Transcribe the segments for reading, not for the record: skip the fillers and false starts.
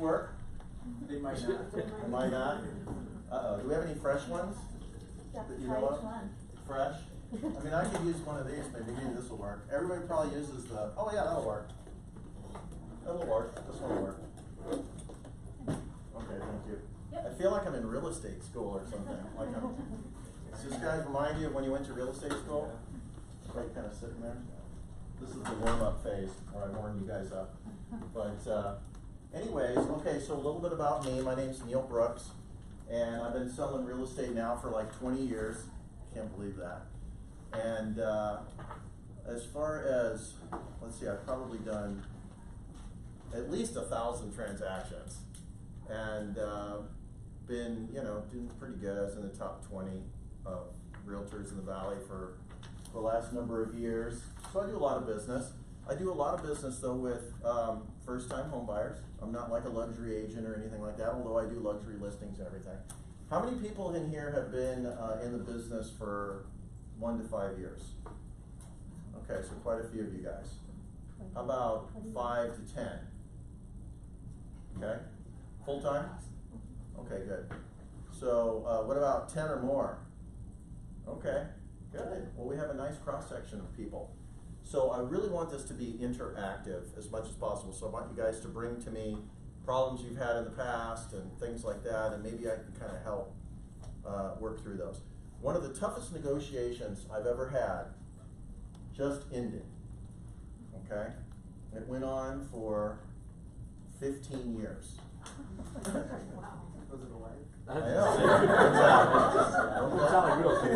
work? They might not. They might not? Uh-oh. Do we have any fresh ones? Yeah, That you try know each of? one. Fresh? I mean, I could use one of these, maybe this will work. Everybody probably uses the, oh yeah, that'll work. That'll work, this one will work. Okay, thank you. Yep. I feel like I'm in real estate school or something. Like does this guys remind you of when you went to real estate school? Right, kind of sitting there. This is the warm-up phase where I warm you guys up. But anyways, okay, so a little bit about me. My name's Neil Brooks, and I've been selling real estate now for like 20 years. Can't believe that. And as far as, let's see, I've probably done at least 1,000 transactions, and been, you know, doing pretty good. I was in the top 20 of realtors in the Valley for the last number of years. So I do a lot of business. I do a lot of business though with first-time home buyers. I'm not like a luxury agent or anything like that, although I do luxury listings and everything. How many people in here have been in the business for 1 to 5 years? Okay, so quite a few of you guys. How about 5 to 10? Okay, full-time? Okay, good. So what about 10 or more? Okay, good. Well, we have a nice cross-section of people. So I really want this to be interactive as much as possible. So I want you guys to bring to me problems you've had in the past and things like that, and maybe I can kind of help work through those. One of the toughest negotiations I've ever had just ended, okay? It went on for 15 years. Wow. Was it a wife? I know. Doesn't sound like real estate.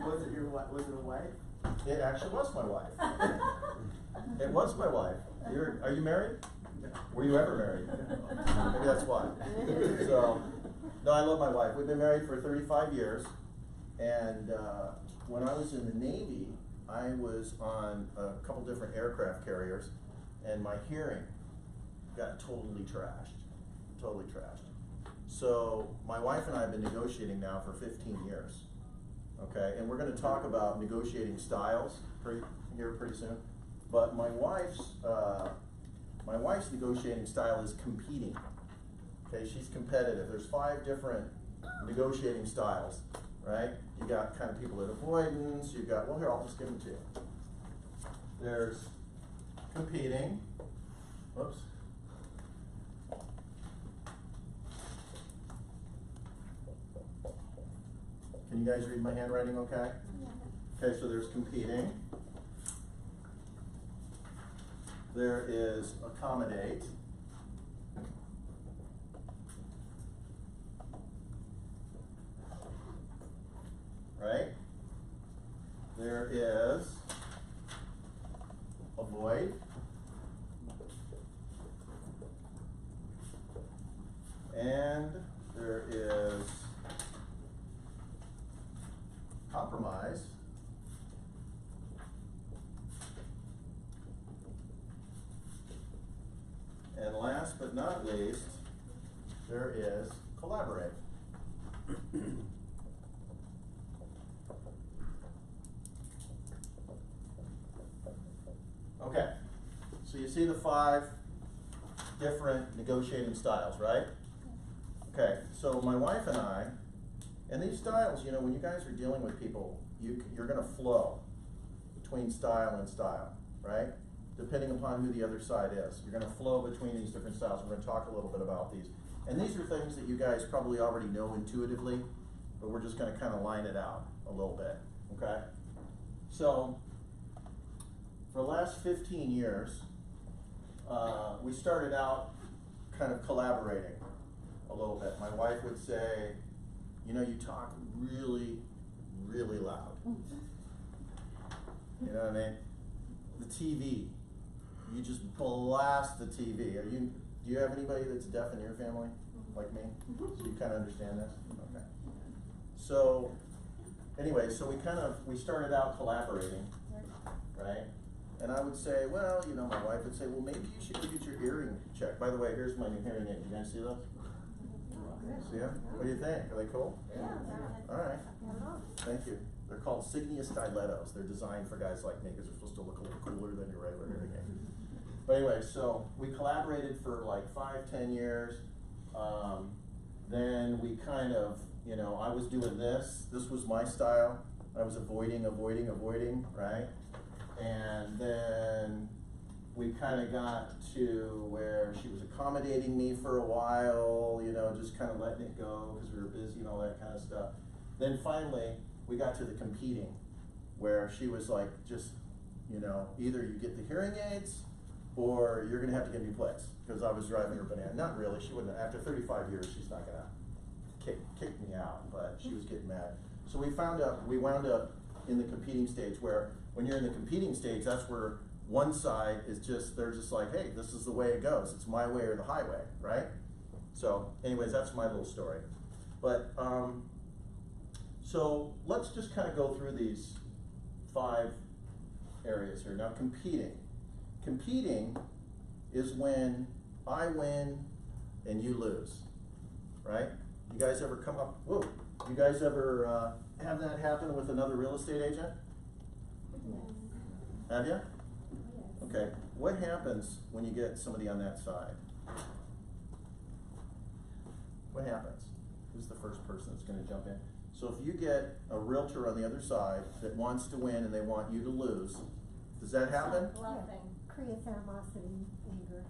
Was it your wife? Was it a wife? It actually was my wife. It was my wife. Are you married? Were you ever married? Maybe that's why. So, no, I love my wife. We've been married for 35 years, and when I was in the Navy, I was on a couple different aircraft carriers, and my hearing got totally trashed. Totally trashed. So my wife and I have been negotiating now for 15 years. Okay, and we're going to talk about negotiating styles here pretty soon. But my wife's negotiating style is competing. Okay, she's competitive. There's 5 different negotiating styles, right? You got kind of people at avoidance. You got, well, here, I'll just give them to you. There's competing. Whoops. Can you guys read my handwriting okay? Okay, so there's competing. There is accommodate. Right? There is avoid. And there is compromise. And last but not least, there is collaborate. Okay, so you see the 5 different negotiating styles, right? Okay, so my wife and I, and these styles, you know, when you guys are dealing with people, you're going to flow between style and style, right? Depending upon who the other side is. You're going to flow between these different styles. We're going to talk a little bit about these. And these are things that you guys probably already know intuitively, but we're just going to kind of line it out a little bit, okay? So, for the last 15 years, we started out kind of collaborating a little bit. My wife would say, you know, you talk really, really loud. You know what I mean? The TV, you just blast the TV. Do you have anybody that's deaf in your family, like me? So you kind of understand this? Okay. So, anyway, so we started out collaborating, right? And I would say, well, you know, my wife would say, well, maybe you should go get your hearing checked. By the way, here's my new hearing aid. You guys see those? See them? What do you think? Are they cool? Yeah. All right. Thank you. They're called Signia Stilettos. They're designed for guys like me because they're supposed to look a little cooler than your regular hearing aid. But anyway, so we collaborated for like 5-10 years. Then we kind of, you know, I was doing this. This was my style. I was avoiding, right? And then we kind of got to where she was accommodating me for a while, you know, just kind of letting it go because we were busy and all that kind of stuff. Then finally, we got to the competing, where she was like, just, you know, either you get the hearing aids or you're gonna have to give me plates, because I was driving her banana. Not really, she wouldn't, after 35 years, she's not gonna kick me out, but she was getting mad. So we wound up in the competing stage, where when you're in the competing stage, that's where one side is just, they're just like, hey, this is the way it goes. It's my way or the highway, right? So anyways, that's my little story. But, so let's just kind of go through these 5 areas here. Now, competing. Competing is when I win and you lose, right? You guys ever come up, whoa, you guys ever have that happen with another real estate agent? Yes. Have you? Yes. Okay, what happens when you get somebody on that side? What happens? Who's the first person that's gonna jump in? So if you get a realtor on the other side that wants to win and they want you to lose, does that happen? Bluffing. Creates animosity, anger,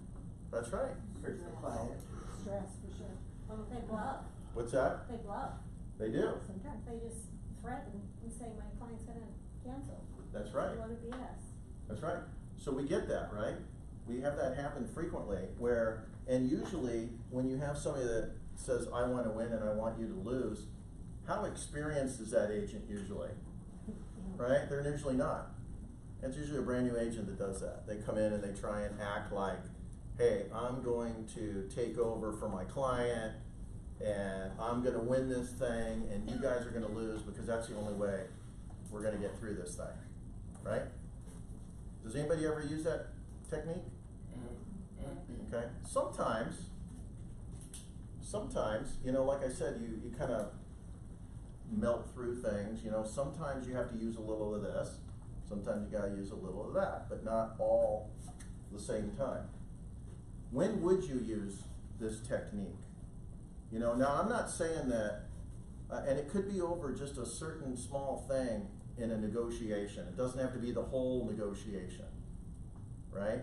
That's right. Hurts the client. stress for sure. Well, they bluff. What's that? They bluff. They do. Sometimes. They just threaten and say, my client's gonna cancel. That's right. A lot of BS. That's right. So we get that, right? We have that happen frequently where, and usually when you have somebody that says, I want to win and I want you to lose, how experienced is that agent usually? Right? They're usually not. It's usually a brand new agent that does that. They come in and they try and act like, hey, I'm going to take over for my client and I'm gonna win this thing and you guys are gonna lose because that's the only way we're gonna get through this thing, right? Does anybody ever use that technique? Okay, sometimes, you know, like I said, you kind of melt through things, you know, sometimes you have to use a little of this, sometimes you gotta use a little of that, but not all the same time. When would you use this technique? You know, now I'm not saying that, and it could be over just a certain small thing in a negotiation. It doesn't have to be the whole negotiation, right?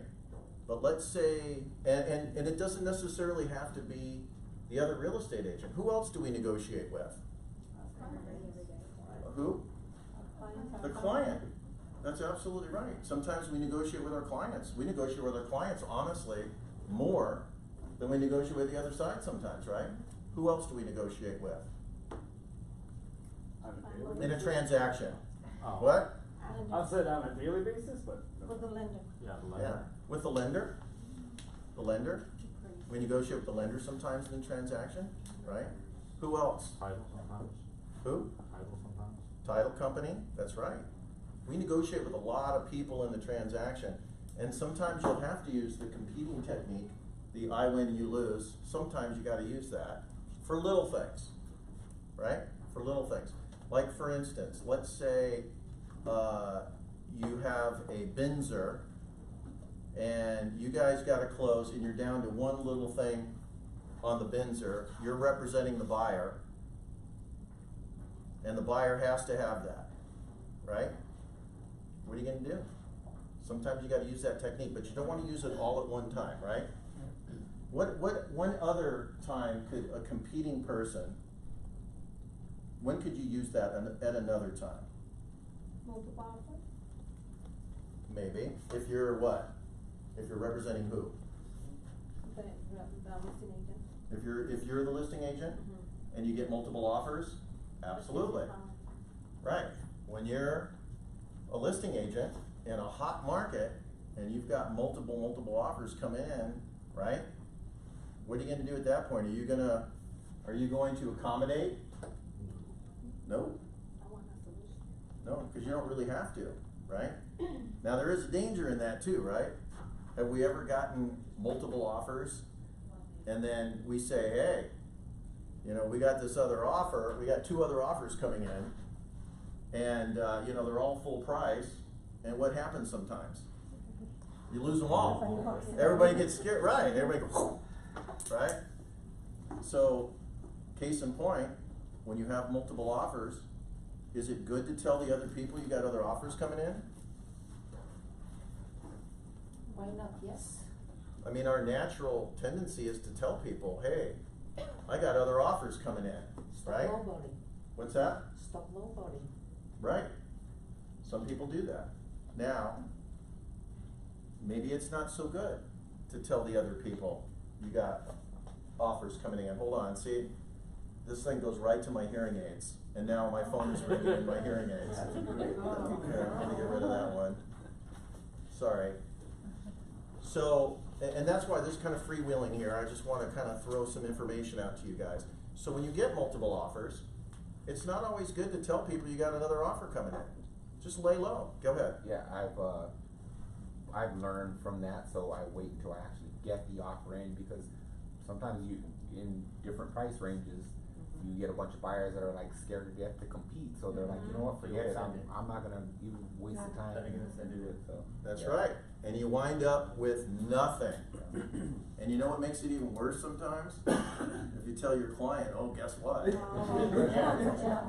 But let's say, and it doesn't necessarily have to be the other real estate agent. Who else do we negotiate with? Who? The client. That's absolutely right. Sometimes we negotiate with our clients. We negotiate with our clients, honestly, more than we negotiate with the other side sometimes, right? Who else do we negotiate with? In a transaction. Oh. What? I said on a daily basis, but. With the lender. Yeah, the Yeah, lender. with the lender. The lender. We negotiate with the lender sometimes in the transaction, right? Who else? Title sometimes. Who? Title sometimes. Title company, that's right. We negotiate with a lot of people in the transaction, and sometimes you'll have to use the competing technique, the I win, you lose. Sometimes you gotta use that for little things, right? For little things. Like for instance, let's say you have a Binzer and you guys gotta close and you're down to one little thing on the Binzer. You're representing the buyer, and the buyer has to have that, right? What are you gonna do? Sometimes you gotta use that technique, but you don't wanna use it all at one time, right? What one other time could a competing person, when could you use that at another time? Multiple offers. Maybe, if you're what? If you're representing who? The listing agent. If you're the listing agent Mhm. and you get multiple offers, absolutely. Right, when you're a listing agent in a hot market and you've got multiple offers come in, right? What are you gonna do at that point? Are you going to accommodate? No, I want a solution. no, because you don't really have to, right? Now there is a danger in that too, right? Have we ever gotten multiple offers and then we say, hey, you know, we got this other offer, we got 2 other offers coming in, and you know, they're all full price, and what happens sometimes? You lose them all. Everybody looks at Everybody it. gets scared, right? Everybody goes, right? So, case in point, when you have multiple offers, is it good to tell the other people you got other offers coming in? Why not? Yes. I mean, our natural tendency is to tell people, hey, I got other offers coming in, Stop right? lowballing. What's that? Stop lowballing. Right. Some people do that. Now, maybe it's not so good to tell the other people you got offers coming in. Hold on, see, this thing goes right to my hearing aids, and now my phone is ringing in my hearing aids. That's a great one. Here, I'm gonna get rid of that one. Sorry. So, and that's why this kind of freewheeling here, I just wanna kind of throw some information out to you guys. So when you get multiple offers, it's not always good to tell people you got another offer coming in. Just lay low. Go ahead. Yeah, I've learned from that, so I wait until I actually get the offer in, because sometimes you, in different price ranges, you get a bunch of buyers that are like scared to death to compete, so they're like, you know what, forget it, I'm not gonna even waste the time Not even gonna to do it, so. That's yeah. right. And you wind up with nothing. And you know what makes it even worse sometimes? If you tell your client, oh, guess what? Oh,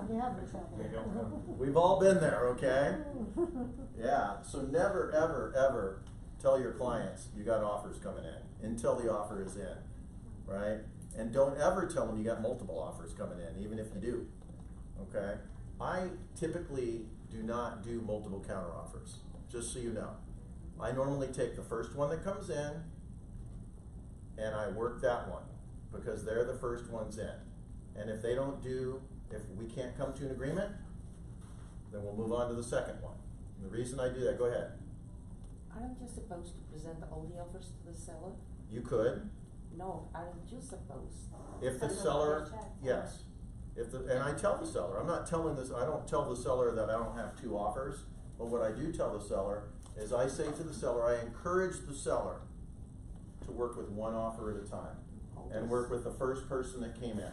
yeah, we're trouble. We've all been there, okay? Yeah, so never, ever, ever tell your clients you got offers coming in until the offer is in, right? And don't ever tell them you got multiple offers coming in, even if you do, okay? I typically do not do multiple counteroffers, just so you know. I normally take the first one that comes in and I work that one because they're the first ones in. And if they don't do, if we can't come to an agreement, then we'll move on to the second one. And the reason I do that, go ahead. Aren't you supposed to present all the offers to the seller? You could, No, aren't you supposed? if the Send them seller, a check. yes. If the, and I tell the seller, I'm not telling this, I don't tell the seller that I don't have two offers, but what I do tell the seller is I say to the seller, I encourage the seller to work with one offer at a time and work with the first person that came in.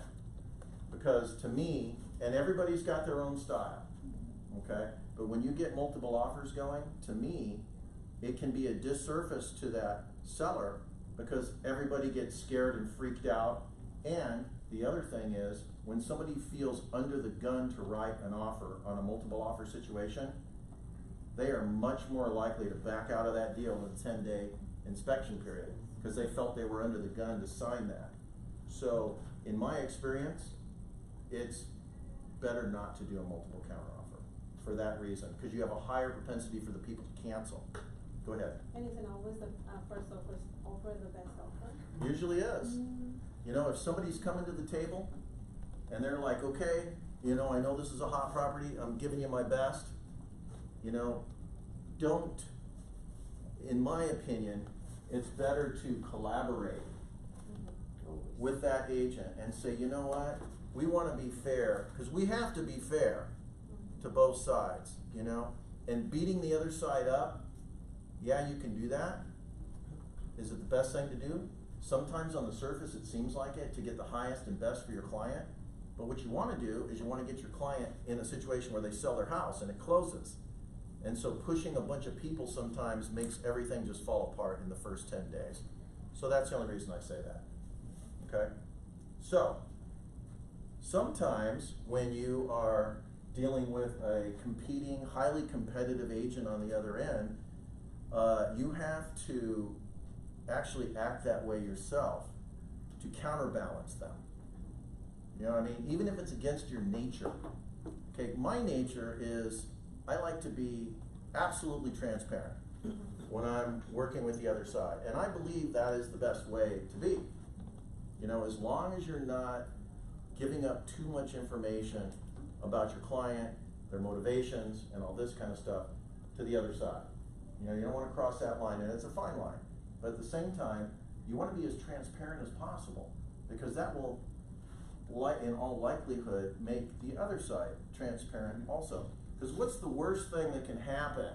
Because to me, and everybody's got their own style, okay? But when you get multiple offers going, to me, it can be a disservice to that seller because everybody gets scared and freaked out. And the other thing is, when somebody feels under the gun to write an offer on a multiple offer situation, they are much more likely to back out of that deal in a 10-day inspection period because they felt they were under the gun to sign that. So, in my experience, it's better not to do a multiple counteroffer for that reason, because you have a higher propensity for the people to cancel. Go ahead. And isn't always the first offer the best offer? Usually is. You know, if somebody's coming to the table and they're like, okay, you know, I know this is a hot property, I'm giving you my best, you know, don't, in my opinion, it's better to collaborate with that agent and say, you know what, we want to be fair, because we have to be fair to both sides, you know, and beating the other side up, yeah, you can do that. Is it the best thing to do? Sometimes on the surface it seems like it, to get the highest and best for your client, but what you want to do is you want to get your client in a situation where they sell their house and it closes. And so pushing a bunch of people sometimes makes everything just fall apart in the first 10 days. So that's the only reason I say that, okay? So, sometimes when you are dealing with a competing, highly competitive agent on the other end, you have to actually act that way yourself to counterbalance them. You know what I mean? Even if it's against your nature. Okay, my nature is I like to be absolutely transparent when I'm working with the other side. And I believe that is the best way to be. You know, as long as you're not giving up too much information about your client, their motivations, and all this kind of stuff to the other side. You know, you don't want to cross that line, and it's a fine line. But at the same time, you want to be as transparent as possible, because that will, in all likelihood, make the other side transparent also. Because what's the worst thing that can happen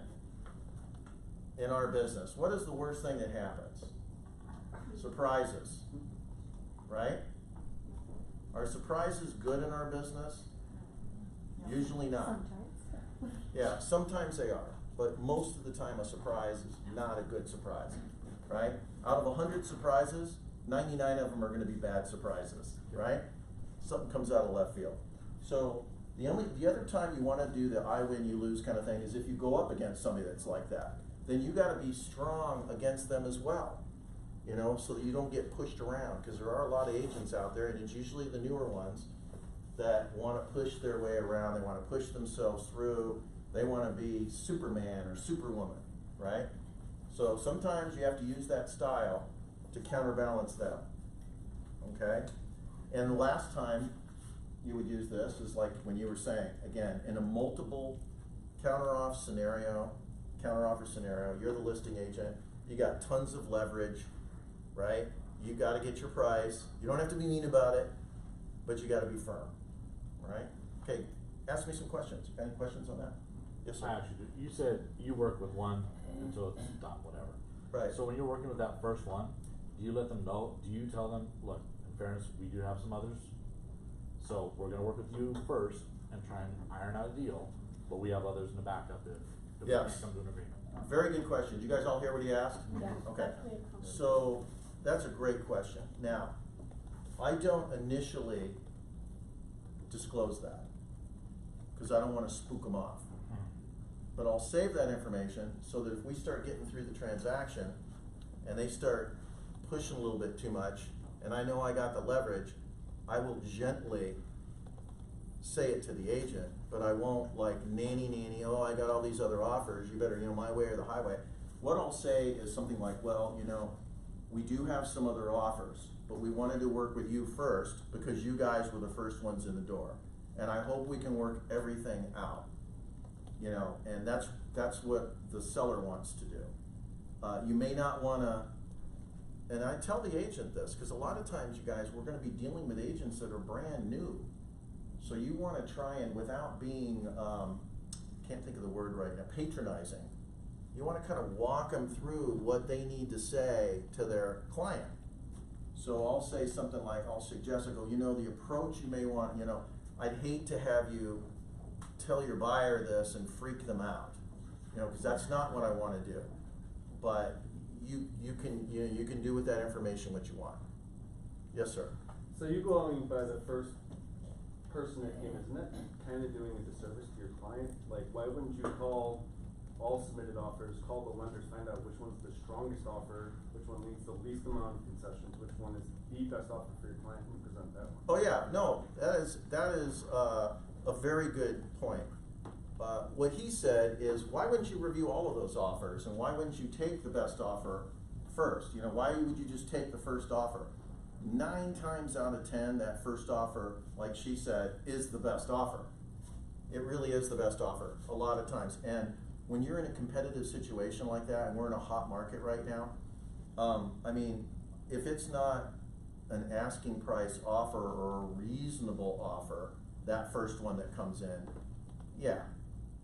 in our business? What is the worst thing that happens? Surprises, right? Are surprises good in our business? Usually not. Sometimes. Yeah, sometimes they are. but most of the time a surprise is not a good surprise, right? Out of 100 surprises, 99 of them are gonna be bad surprises, right? Something comes out of left field. So the other time you wanna do the I win, you lose kind of thing is if you go up against somebody that's like that. Then you gotta be strong against them as well, you know, so that you don't get pushed around, because there are a lot of agents out there, and it's usually the newer ones that wanna push their way around, they wanna push themselves through, they wanna be Superman or Superwoman, right? So sometimes you have to use that style to counterbalance them, okay? And the last time you would use this is like when you were saying, again, in a multiple counteroffer scenario, you're the listing agent, you got tons of leverage, right? You gotta get your price, you don't have to be mean about it, but you gotta be firm, right? Okay, ask me some questions. Any questions on that? Yes, sir. I actually do. You said you work with one until it's done, whatever. Right. So when you're working with that first one, do you let them know, do you tell them, look, in fairness, we do have some others, so we're gonna work with you first and try and iron out a deal, but we have others in the backup if we can't Yes. come to an agreement? Very good question. Did you guys all hear what he asked? Yeah. Okay. That's very common. So, that's a great question. Now, I don't initially disclose that, because I don't wanna spook them off. But I'll save that information so that if we start getting through the transaction and they start pushing a little bit too much, and I know I got the leverage, I will gently say it to the agent, but I won't like nanny, oh, I got all these other offers, you better, my way or the highway. What I'll say is something like, well, we do have some other offers, but we wanted to work with you first because you guys were the first ones in the door. And I hope we can work everything out. And that's what the seller wants to do. You may not wanna, and I tell the agent this, because a lot of times, you guys, we're gonna be dealing with agents that are brand new. So you wanna try and, without being, can't think of the word right now, patronizing, you wanna kind of walk them through what they need to say to their client. So I'll say something like, I'll suggest, I go, the approach you may want, I'd hate to have you tell your buyer this and freak them out, because that's not what I wanna do. But you can do with that information what you want. Yes, sir. So you going by the first person that came, isn't it kind of doing a disservice to your client? Like, why wouldn't you call all submitted offers, call the lenders, find out which one's the strongest offer, which one needs the least amount of concessions, which one is the best offer for your client, and present that one? Oh yeah, no, that is a very good point. What he said is, why wouldn't you review all of those offers, and why wouldn't you take the best offer first? Why would you just take the first offer? 9 times out of 10, that first offer, like she said, is the best offer. It really is the best offer, a lot of times. And when you're in a competitive situation like that, and we're in a hot market right now, if it's not an asking price offer or a reasonable offer, that first one that comes in, yeah,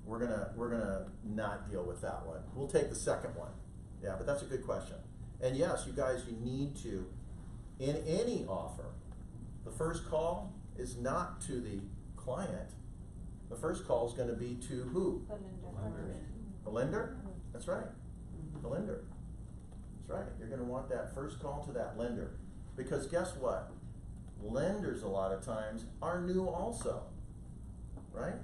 we're gonna not deal with that one. We'll take the second one. Yeah, but that's a good question. And yes, you guys, you need to, in any offer, the first call is not to the client. The first call is gonna be to who? The lender? That's right. The lender. That's right. You're gonna want that first call to that lender. Because guess what? Lenders a lot of times are new also, right?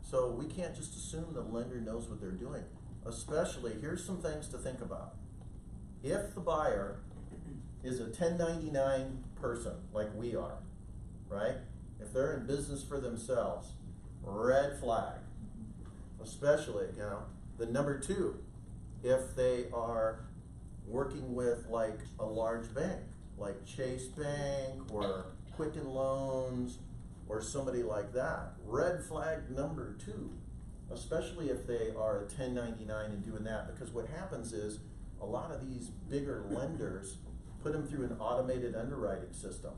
So we can't just assume the lender knows what they're doing. Especially, here's some things to think about. If the buyer is a 1099 person, like we are, right? If they're in business for themselves, red flag. Especially, the number 2, if they are working with like a large bank, like Chase Bank or Quicken Loans or somebody like that. Red flag number 2, especially if they are a 1099 and doing that, because what happens is a lot of these bigger lenders put them through an automated underwriting system,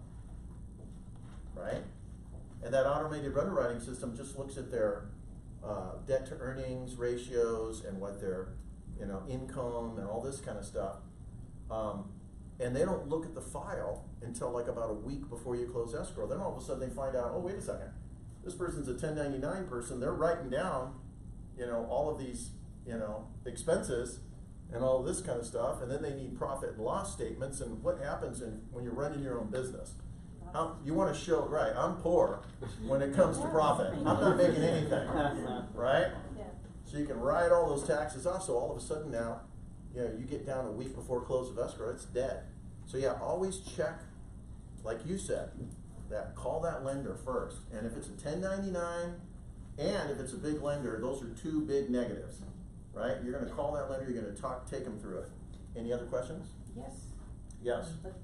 right? And that automated underwriting system just looks at their debt to earnings ratios and what their income and all this kind of stuff. And they don't look at the file until like about a week before you close escrow. Then all of a sudden they find out, oh, wait a second, this person's a 1099 person. They're writing down, you know, all of these, you know, expenses and all this kind of stuff, and then they need profit and loss statements, and what happens when you're running your own business? You wanna show, right, I'm poor when it comes to profit, I'm not making anything, right? Yeah. So you can write all those taxes off, so all of a sudden now, you know, you get down a week before close of escrow, it's dead. So yeah, always check, like you said, call that lender first, and if it's a 1099, and if it's a big lender, those are two big negatives, right? You're gonna call that lender, you're gonna take them through it. Any other questions? Yes. Yes. But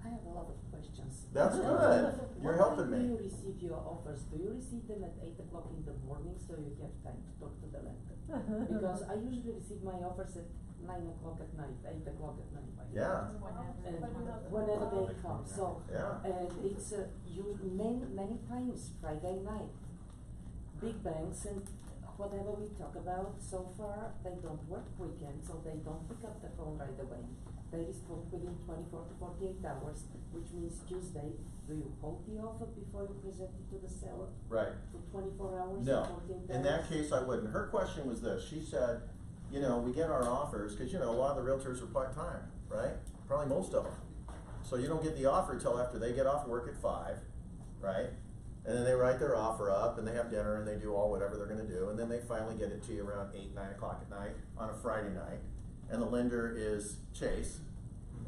I have a lot of questions. That's good, you're helping When do you me. receive your offers? Do you receive them at 8 o'clock in the morning so you have time to talk to the lender? Because I usually receive my offers at 9 o'clock at night, 8 o'clock at night. Yeah, And whenever they come, so, Yeah. and it's, many times Friday night. Big banks and whatever we talk about so far, they don't work weekends, so they don't pick up the phone right away. They respond within 24 to 48 hours, which means Tuesday, do you hold the offer before you present it to the seller right. for 24 hours No, or 48 hours? in that case, I wouldn't. Her question was this, she said, you know, we get our offers, cause you know, a lot of the realtors are part-time, right? Probably most of them. So you don't get the offer until after they get off work at 5, right? And then they write their offer up, and they have dinner, and they do all whatever they're gonna do, and then they finally get it to you around 8, 9 o'clock at night on a Friday night. And the lender is Chase,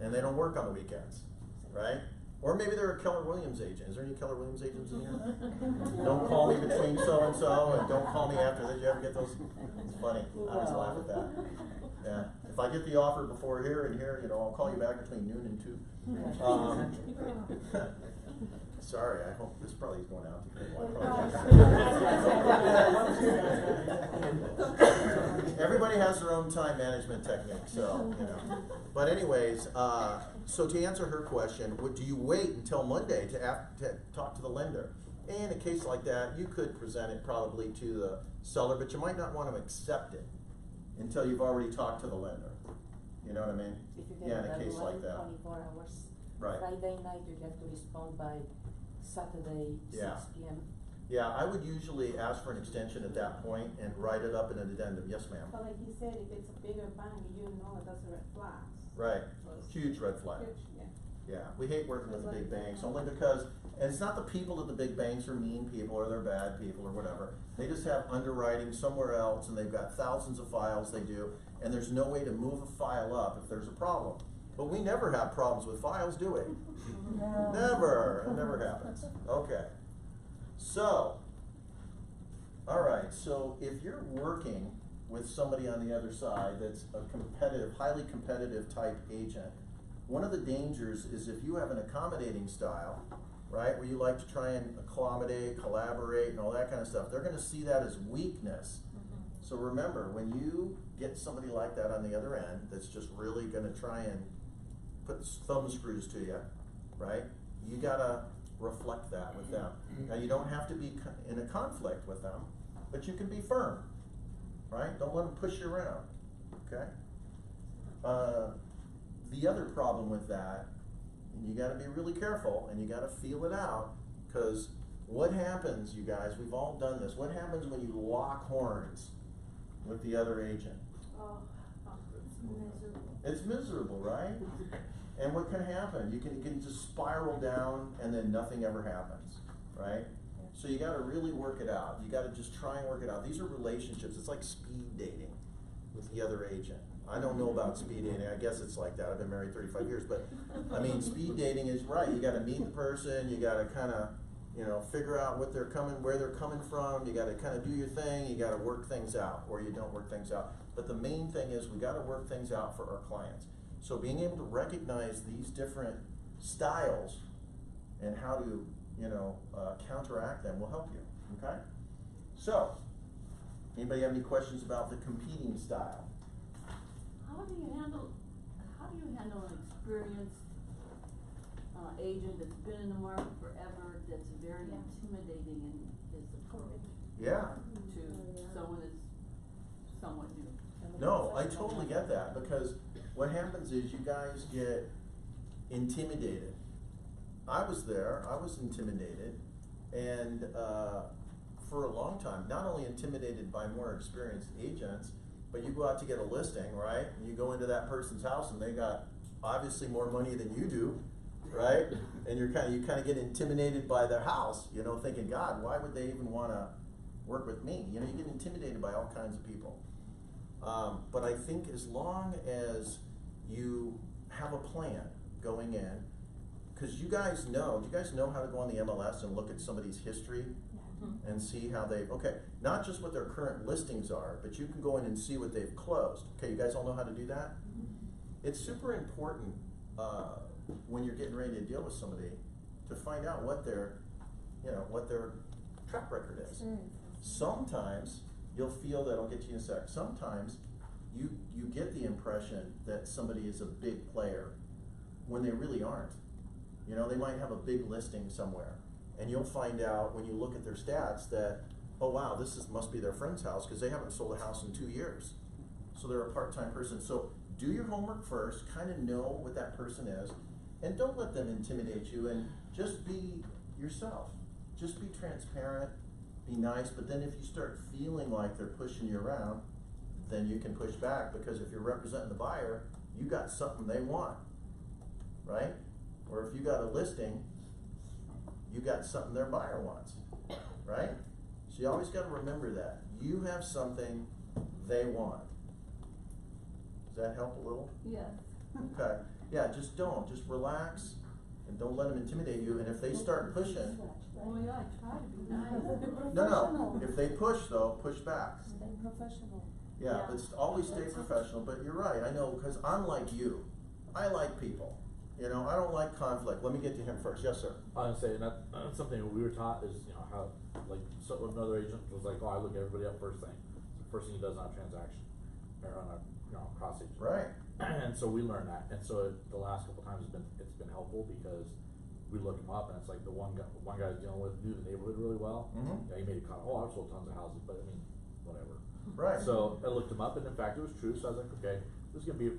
and they don't work on the weekends, right? Or maybe they're a Keller Williams agent. Is there any Keller Williams agents in here? Don't call me between so-and-so, and don't call me after that. You ever get those? It's funny. I always laugh at that. Yeah. If I get the offer before here and here, you know, I'll call you back between noon and 2. Sorry, I hope this probably is going out to people. Everybody has their own time management technique, so, you know. But anyways, so to answer her question, do you wait until Monday to talk to the lender? In a case like that, you could present it probably to the seller, but you might not want to accept it until you've already talked to the lender. You know what I mean? If you Yeah, have in a case like that. 24 hours. Right. Friday night, you have to respond by Saturday, Yeah. 6 p.m. Yeah, I would usually ask for an extension at that point and write it up in an addendum. Yes, ma'am. But like he said, if it's a bigger bank, you know that's a red flag. Right. So it's Huge red flag. huge, yeah. Yeah, we hate working with the big banks only because, and it's not the people at the big banks are mean people or they're bad people or whatever. They just have underwriting somewhere else and they've got thousands of files they do, and there's no way to move a file up if there's a problem. But we never have problems with files, do we? No. Never, it never happens. Okay. So, all right, so if you're working with somebody on the other side that's a competitive, highly competitive type agent, one of the dangers is if you have an accommodating style, right, where you like to try and accommodate, collaborate, and all that kind of stuff, they're gonna see that as weakness. So remember, when you get somebody like that on the other end, that's just really gonna try and put thumb screws to you, right, you gotta reflect that with them. Now, you don't have to be in a conflict with them, but you can be firm, right? Don't let them push you around, okay? The other problem with that, and you gotta be really careful, and you gotta feel it out, cause what happens, you guys, we've all done this, what happens when you lock horns with the other agent? Oh, it's miserable. It's miserable, right? And what can happen? You can just spiral down and then nothing ever happens, right? So you gotta really work it out. You gotta just try and work it out. These are relationships. It's like speed dating with the other agent. I don't know about speed dating. I guess it's like that. I've been married 35 years, but I mean, speed dating is right. You gotta meet the person. You gotta kinda, you know, figure out where they're coming from. You gotta kinda do your thing. You gotta work things out, or you don't work things out. But the main thing is we gotta work things out for our clients. So being able to recognize these different styles and how to, you know, counteract them will help you, okay? So, anybody have any questions about the competing style? How do you handle an experienced, agent that's been in the market forever, that's very Yeah. intimidating in his approach Yeah. to someone that's somewhat new? No, I totally get that, because what happens is you guys get intimidated. I was there, I was intimidated, and for a long time, not only intimidated by more experienced agents, but you go out to get a listing, right? And you go into that person's house and they got obviously more money than you do, right? And you kind of get intimidated by their house, you know, thinking, God, why would they even want to work with me? You know, you get intimidated by all kinds of people. But I think as long as you have a plan going in, because you guys know how to go on the MLS and look at somebody's history and see how they've, okay, not just what their current listings are, but you can go in and see what they've closed. Okay, you guys all know how to do that? It's super important when you're getting ready to deal with somebody to find out what their track record is. Sometimes you'll feel that, I'll get to you in a sec, sometimes you get the impression that somebody is a big player when they really aren't. You know, they might have a big listing somewhere, and you'll find out when you look at their stats that, oh wow, must be their friend's house because they haven't sold a house in 2 years. So they're a part-time person. So do your homework first, kind of know what that person is, and don't let them intimidate you, and just be yourself. Just be transparent, be nice, but then if you start feeling like they're pushing you around, then you can push back, because if you're representing the buyer, you got something they want, right? Or if you got a listing, you got something their buyer wants, right? So you always gotta remember that. You have something they want. Does that help a little? Yes. Okay, yeah, just relax, and don't let them intimidate you, and if they start pushing, Oh yeah, I try to be nice. no, if they push though, push back. Stay professional. Yeah, but always stay professional, but you're right, I know, because I'm like you, I like people, you know, I don't like conflict. Let me get to him first. Yes, sir. I was saying that's something we were taught is, you know, how, like, so another agent was like, oh, I look everybody up first thing. It's the first thing he does on a transaction, or on a, you know, cross agent. Right. And so we learned that, and so the last couple times it's been helpful, because we look him up, and it's like the one guy I was dealing with knew the neighborhood really well. Mhm. Yeah, he made a comment, oh, I've sold tons of houses, but I mean, whatever. Right. So I looked him up, and in fact, it was true, so I was like, okay, this is gonna be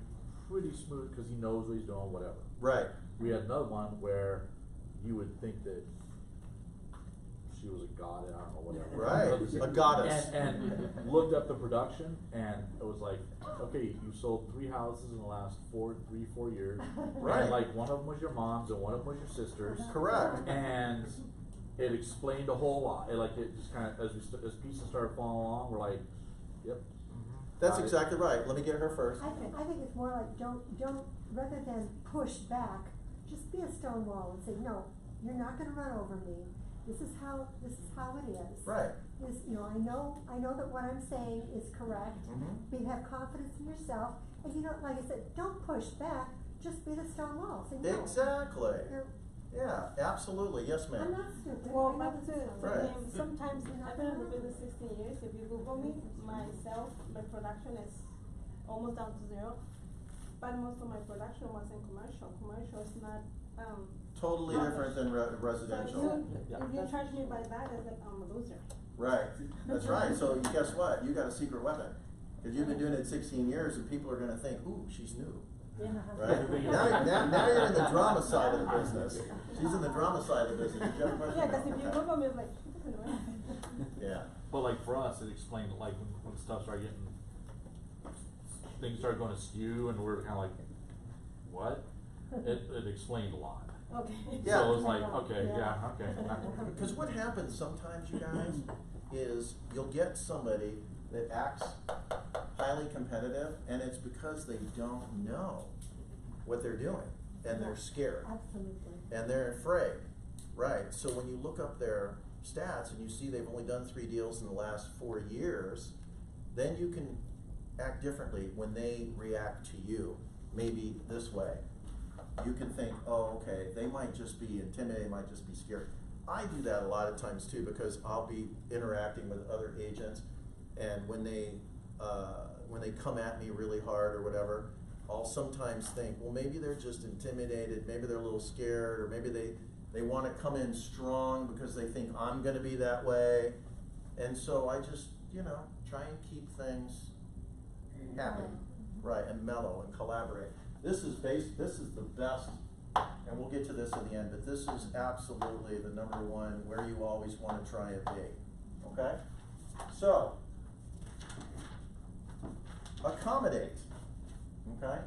pretty smooth, cause he knows what he's doing, whatever. Right. We had another one where you would think that she was a god, I don't know, whatever. Right, a goddess. And looked up the production, and it was like, okay, you sold 3 houses in the last 4 years. Right. And like, one of them was your mom's, and one of them was your sister's. Correct. And it explained a whole lot. It just kind of, as pieces started falling along, we're like, yep. That's got it. exactly right. Let me get her first. I think it's more like don't, rather than push back, just be a stone wall and say, no, you're not gonna run over me. This is how it is. Right. You know, I know that what I'm saying is correct. Mhm. But you have confidence in yourself, and you know, like I said, don't push back, just be the stone wall, say no. Exactly. You're- Yeah, absolutely. Yes, I'm ma'am. not stupid. Well, I know back this to, is wrong. Right. sometimes, I've been in the business 16 years, if you Google me, myself, my production is almost down to 0. But most of my production was in commercial. Commercial is not, Totally different than residential. If you charge me by that, it's like, I'm a loser. Right. That's right. So guess what? You got a secret weapon. Because you've been doing it 16 years, and people are going to think, ooh, she's new. Yeah. Right? now you're in the drama side of the business. She's in the drama side of the business. Did you have a question? Yeah, because if you Okay. Google me, it's like, she doesn't know anything. Yeah. But like for us, it explained, like, when stuff started getting, things started going askew, and we were kinda like, what? It explained a lot. Okay. Yeah. So it was like, okay, yeah, okay. Because what happens sometimes, you guys, is you'll get somebody that acts highly competitive, and it's because they don't know what they're doing, and they're scared, Absolutely. and they're afraid, right? So when you look up their stats and you see they've only done 3 deals in the last 4 years, then you can act differently when they react to you, maybe this way. You can think, oh, okay, they might just be intimidated, they might just be scared. I do that a lot of times too, because I'll be interacting with other agents, and when they come at me really hard or whatever, I'll sometimes think, well, maybe they're just intimidated, maybe they're a little scared, or maybe they want to come in strong because they think I'm going to be that way. And so I just, you know, try and keep things happy, right, and mellow and collaborate. This is the best, and we'll get to this in the end, but this is absolutely the #1 where you always want to try and be, okay? So, accommodate, okay?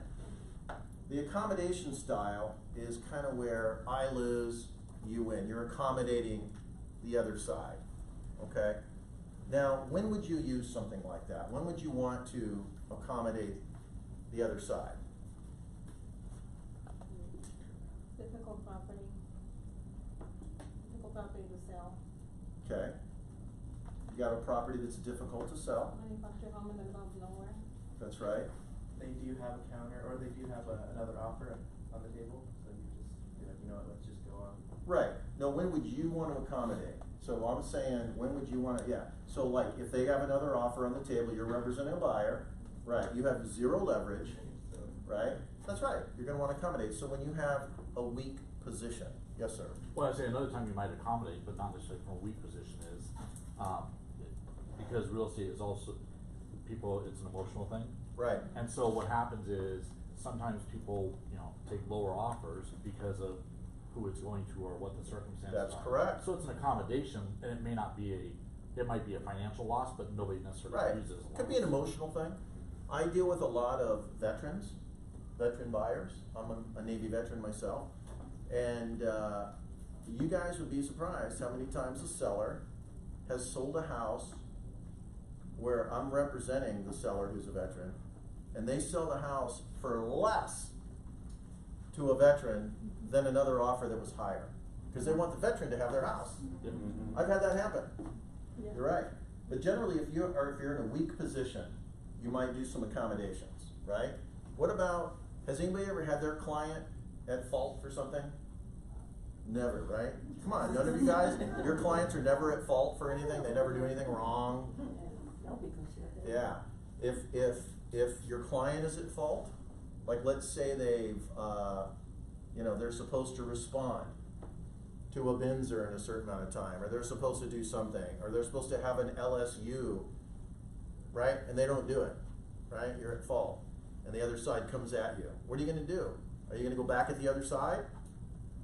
The accommodation style is kind of where I lose, you win. You're accommodating the other side, okay? Now, when would you use something like that? When would you want to accommodate the other side? Difficult property. Difficult property to sell. Okay? You got a property that's difficult to sell, Manufactured home in the middle of nowhere. that's right. They do have a counter, or they do have another offer on the table, so you just, you know what, let's just go on. Right. Now, when would you want to accommodate? So I'm saying, when would you want to, yeah. So like, if they have another offer on the table, you're representing a buyer, right, you have zero leverage, So, right? That's right, you're gonna want to accommodate. So when you have a weak position, yes, sir? Well, I'd say another time you might accommodate, but not necessarily from a weak position is, because real estate is also, people, it's an emotional thing. Right. And so what happens is, sometimes people, you know, take lower offers because of who it's going to or what the circumstances are. That's correct. So it's an accommodation, and it may not be it might be a financial loss, but nobody necessarily Right. uses it. Could be an emotional thing. I deal with a lot of veterans, veteran buyers. I'm a Navy veteran myself. And you guys would be surprised how many times a seller has sold a house where I'm representing the seller who's a veteran, and they sell the house for less to a veteran than another offer that was higher. Because they want the veteran to have their house. Yep. I've had that happen. Yeah. You're right. But generally, if you're in a weak position, you might do some accommodations, right? What about, has anybody ever had their client at fault for something? Never, right? Come on, none of you guys, your clients are never at fault for anything, they never do anything wrong. No, because you're. Yeah. If your client is at fault, like let's say they've, they're supposed to respond to a Binzer in a certain amount of time, or they're supposed to do something, or they're supposed to have an LSU, right? And they don't do it, right? You're at fault. And the other side comes at you. What are you gonna do? Are you gonna go back at the other side?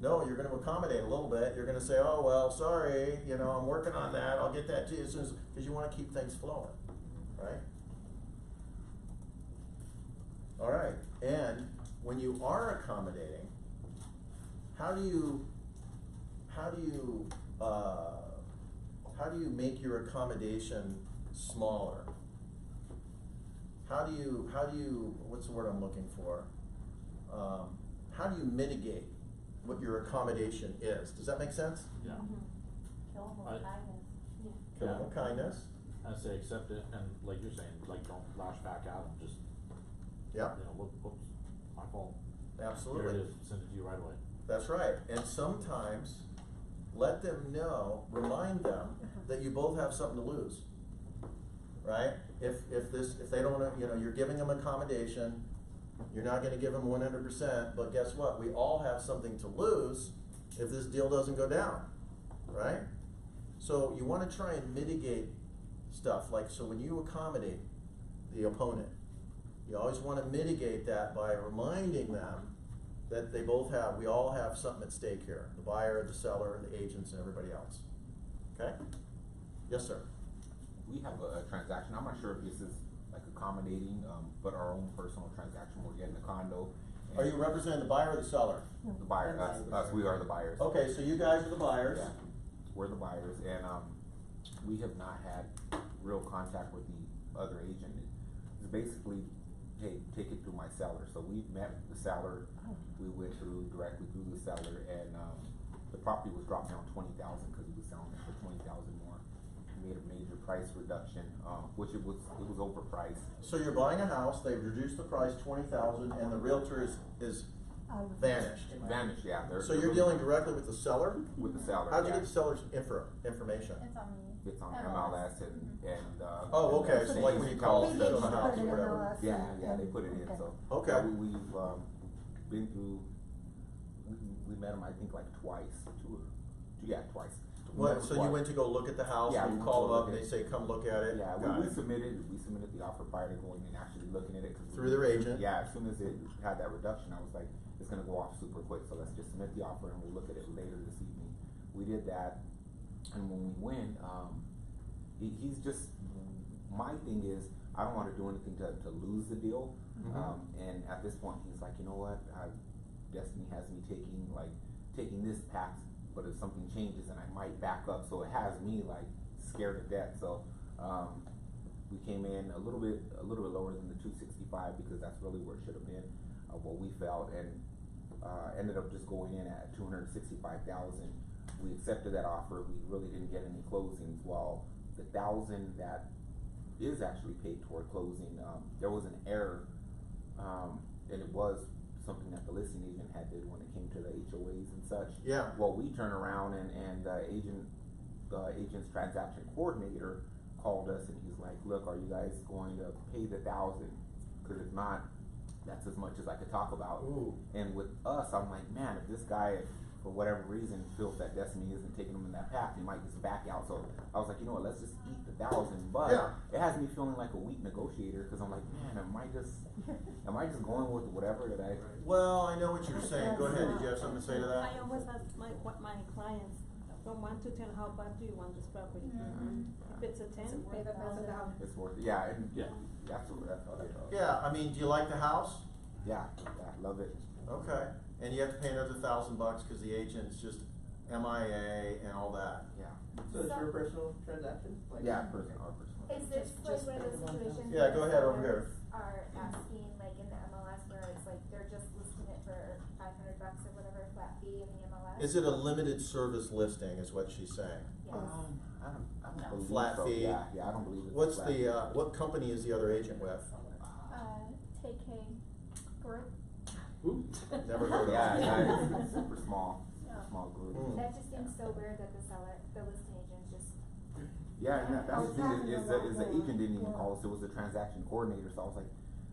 No, you're gonna accommodate a little bit. You're gonna say, oh, well, sorry, I'm working on that. I'll get that to you as soon as, because you wanna keep things flowing, right? All right, and when you are accommodating, how do you make your accommodation smaller? How do you, what's the word I'm looking for? How do you mitigate what your accommodation is? Does that make sense? Yeah. Kill them I- with kindness. Yeah. Kill them with kindness? I say accept it, and like you're saying, like don't lash back out and just, Yeah, whoops, my fault. absolutely. Here it is, send it to you right away. That's right, and sometimes let them know, remind them that you both have something to lose, right? If they don't wanna, you're giving them accommodation, you're not gonna give them 100%, but guess what? We all have something to lose if this deal doesn't go down, right? So you wanna try and mitigate stuff, like, so when you accommodate the opponent, you always wanna mitigate that by reminding them that we all have something at stake here, the buyer, the seller, the agents, and everybody else. Okay? Yes, sir. We have a transaction, I'm not sure if this is like accommodating, but our own personal transaction, we're getting a condo. and Are you representing the buyer or the seller? The buyer, us, we are the buyers. Okay, so you guys are the buyers. Yeah, we're the buyers, and, we have not had real contact with the other agent. It's basically, hey, take it through my seller, so we met with the seller, we went directly through the seller, and, the property was dropped down 20,000, cause he was selling it for 20,000 more. We made a major price reduction, which it was overpriced. So you're buying a house, they've reduced the price 20,000, and the realtor is vanished. Vanished, yeah. So you're dealing directly with the seller? with the seller. How'd you yeah. get the seller's information? It's on me. It's on MLS and. Oh, okay, so like when you call Maybe to you the should house put or it in whatever. MLS Yeah, and- yeah, they put it in, okay. so. Okay. Yeah, we've, been through, we met them, I think, like twice. Twice. We met What, them so you twice. went to go look at the house, Yeah, and we you went to call go them up look and they at say, come look at it? Yeah, Got we it. submitted the offer prior to going and actually looking at it. 'cause Through their agent? Yeah, as soon as it had that reduction, I was like, it's gonna go off super quick, so let's just submit the offer and we'll look at it later this evening. We did that, and when we went, he's just, my thing is, I don't wanna do anything to lose the deal. Mhm. And at this point, he's like, you know what, Destiny has me taking this path, but if something changes, then I might back up, so it has me like scared to death, so, we came in a little bit lower than the 265, because that's really where it should have been, what we felt, and, ended up just going in at 265,000. We accepted that offer, we really didn't get any closings, while the 1,000 that is actually paid toward closing, there was an error, and it was something that the listing agent had did when it came to the HOAs and such. Yeah. Well, we turn around and the agent's transaction coordinator called us and he's like, look, are you guys going to pay the 1,000? Cause if not, that's as much as I could talk about. Ooh. And with us, I'm like, man, if this guy, for whatever reason, feels that Destiny isn't taking him in that path, he might just back out. So I was like, you know what, let's just eat the 1,000. But Yeah. it has me feeling like a weak negotiator, cause I'm like, man, am I just going with whatever that I? Well, I know what you're saying. Go ahead. Did you have something to say to that? I always ask my clients, from 1 to 10, how bad do you want this property? If it's a 10, pay the 1,000. It's worth it. Yeah, and Yeah. absolutely. That's how it goes. Yeah, I mean, do you like the house? Yeah, love it. Okay, and you have to pay another $1,000 because the agent's just MIA and all that. Yeah. So it's your personal transaction? Like- Yeah, our personal. Is this like one of those situations? Yeah, where go ahead over here. sellers Are asking like in the MLS where it's like they're just listing it for $500 or whatever flat fee in the MLS? Is it a limited service listing is what she's saying? Yes. I don't No. believe Flat so. fee? Yeah, I don't believe it's What's flat the, fee. what company is the other agent with? TK Group. Ooh. Never heard of Yeah, it. yeah, it's super small group. Mm. That just seems so weird that the listing agent just. Yeah, and that's the thing is the Yeah. agent didn't even call us, it was the transaction coordinator, so I was like,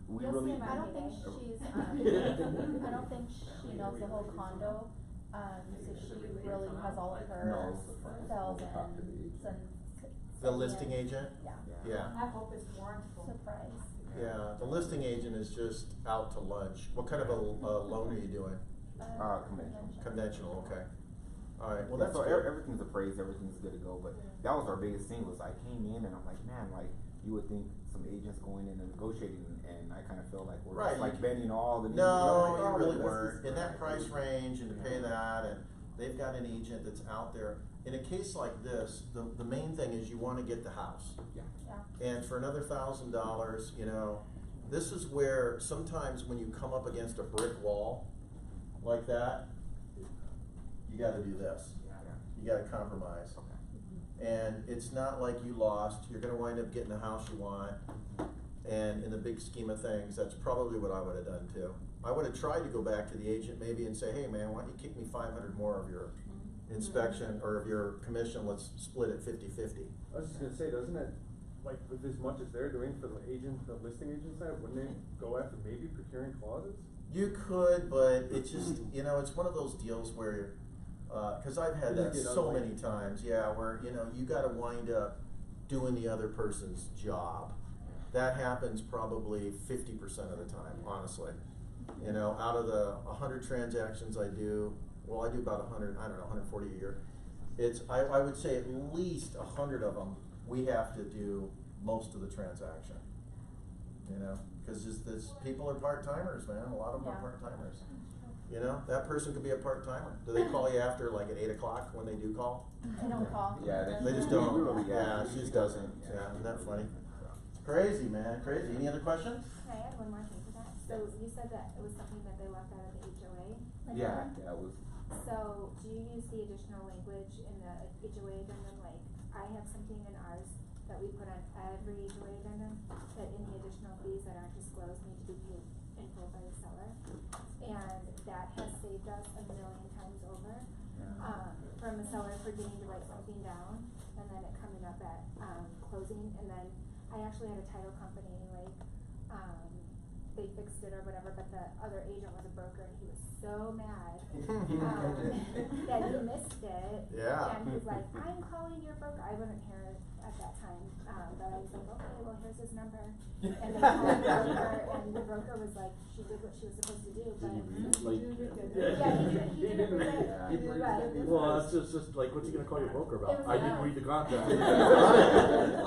we You'll really. see I don't think she's, I don't think she knows the whole condo, so she really has all of her No, it's the front. cells We'll talk to the agent. and. The listing agent? Yeah, Yeah, I hope it's warrantable. surprise. yeah, the listing agent is just out to lunch. What kind of a loan are you doing? Conventional. Conventional, okay. Alright, well, Yeah, that's so good. everything's appraised, everything's good to go, but that was our biggest thing was I came in and I'm like, man, like, you would think some agents going in and negotiating and I kinda feel like we're Right, just like you- bending all the knees. No, I'm like, you oh, really let's weren't. just- In that price range and to pay that, and they've got an agent that's out there. In a case like this, the main thing is you wanna get the house. Yeah. Yeah. And for another $1,000, you know, this is where sometimes when you come up against a brick wall like that, you gotta do this. You gotta compromise. And it's not like you lost, you're gonna wind up getting the house you want. And in the big scheme of things, that's probably what I would've done too. I would've tried to go back to the agent maybe and say, hey man, why don't you kick me 500 more of your inspection or of your commission, let's split it 50-50. I was just gonna say, doesn't it, like, with as much as they're doing for the agent, the listing agent side, wouldn't they go after maybe procuring clauses? You could, but it's just, you know, it's one of those deals where, cause I've had You that just get so ugly. many times, yeah, where, you know, you gotta wind up doing the other person's job. That happens probably 50% of the time, honestly. You know, out of the 100 transactions I do, well, I do about 100, I don't know, 140 a year. It's, I would say at least 100 of them, we have to do most of the transaction. You know, cause just this, people are part-timers, man, a lot of them are Yeah. part-timers. You know, that person could be a part-timer. Do they call you after like at 8 o'clock when they do call? They don't call. Yeah, They just don't, yeah, she just doesn't, yeah, isn't that funny? Crazy, man, crazy. Any other questions? Can I add one more thing to that? So you said that it was something that they left out of the HOA. Yeah, it was. So do you use the additional language in the HOA addendum, like, I have something in ours that we put on every HOA addendum, that any additional fees that aren't disclosed need to be paid in full by the seller? And that has saved us 1,000,000 times over, from the seller forgetting to write something down, and then it coming up at, closing, and then I actually had a title company, like, they fixed it or whatever, but the other agent was a broker and he was so mad, that he missed it. it. Yeah. And he's like, I'm calling your broker. I wasn't here at that time, but I was like, okay, well, here's his number. And they called the broker, and the broker was like, she did what she was supposed to do, but. Like, Yeah, he didn't read it. But- Well, that's just like, what's he gonna call your broker It about? was I didn't like- read the contract.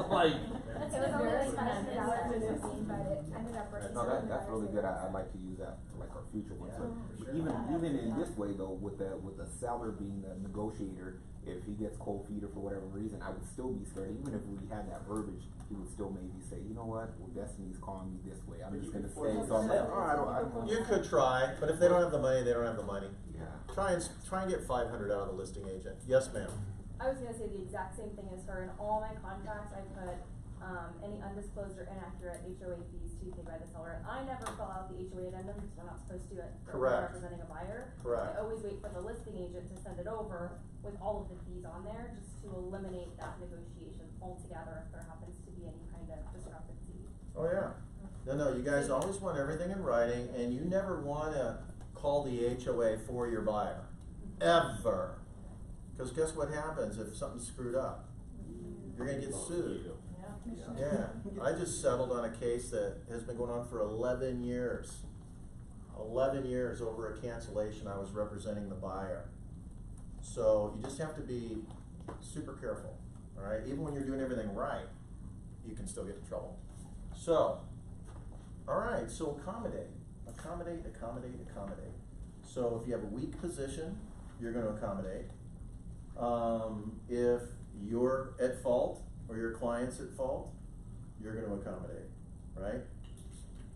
Like, It was only like $500 for the fee, but it ended up working. No, that's really good, I'd like to use that for like our future ones, so, even in this way though, with the seller being the negotiator, if he gets cold feet or for whatever reason, I would still be scared, even if we had that verbiage, he would still maybe say, you know what, well, Destiny's calling me this way, I'm just gonna stay, so I'm like, oh, I don't. You could try, but if they don't have the money, they don't have the money. Yeah. Try and get 500 out of the listing agent. Yes, ma'am. I was gonna say the exact same thing as her. In all my contracts, I put, any undisclosed or inaccurate HOA fees to be paid by the seller. And I never fill out the HOA addendum because we're not supposed to do it for Correct. representing a buyer. Correct. I always wait for the listing agent to send it over with all of the fees on there, just to eliminate that negotiation altogether if there happens to be any kind of discrepancy. Oh, yeah. No, you guys always want everything in writing, and you never wanna call the HOA for your buyer. Ever. Cause guess what happens if something's screwed up? You're gonna get sued. Yeah, I just settled on a case that has been going on for 11 years. 11 years over a cancellation. I was representing the buyer. So you just have to be super careful, all right? Even when you're doing everything right, you can still get in trouble. So, all right, so accommodate. So if you have a weak position, you're gonna accommodate. If you're at fault or your client's at fault, you're gonna accommodate, right?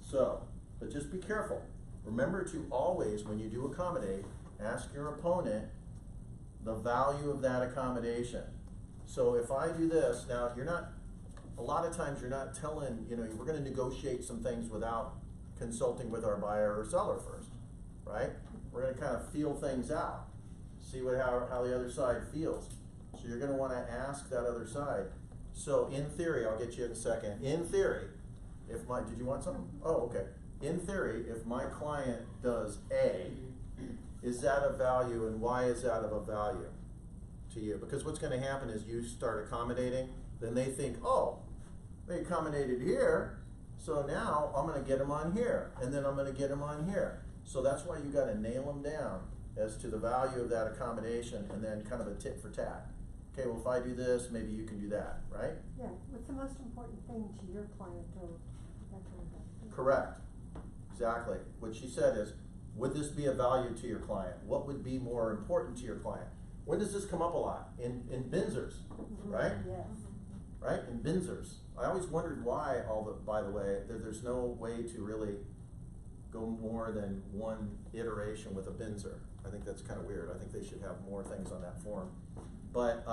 So, but just be careful. Remember to always, when you do accommodate, ask your opponent the value of that accommodation. So if I do this, now a lot of times you're not telling, we're gonna negotiate some things without consulting with our buyer or seller first, right? We're gonna kind of feel things out, see how the other side feels. So you're gonna wanna ask that other side. So in theory, I'll get you in a second. In theory, did you want something? Oh, okay. In theory, if my client does A, is that of value, and why is that of a value to you? Because what's gonna happen is you start accommodating, then they think, oh, they accommodated here, so now I'm gonna get them on here, and then I'm gonna get them on here. So that's why you gotta nail them down as to the value of that accommodation, and then kind of a tit for tat. Okay, well, if I do this, maybe you can do that, right? Yeah, what's the most important thing to your client or that kind of thing? Correct, exactly. What she said is, would this be a value to your client? What would be more important to your client? When does this come up a lot? In Binzers, right? Yes. Right, in Binzers. I always wondered why, by the way, there's no way to really go more than one iteration with a Binzer. I think that's kind of weird. I think they should have more things on that form. But,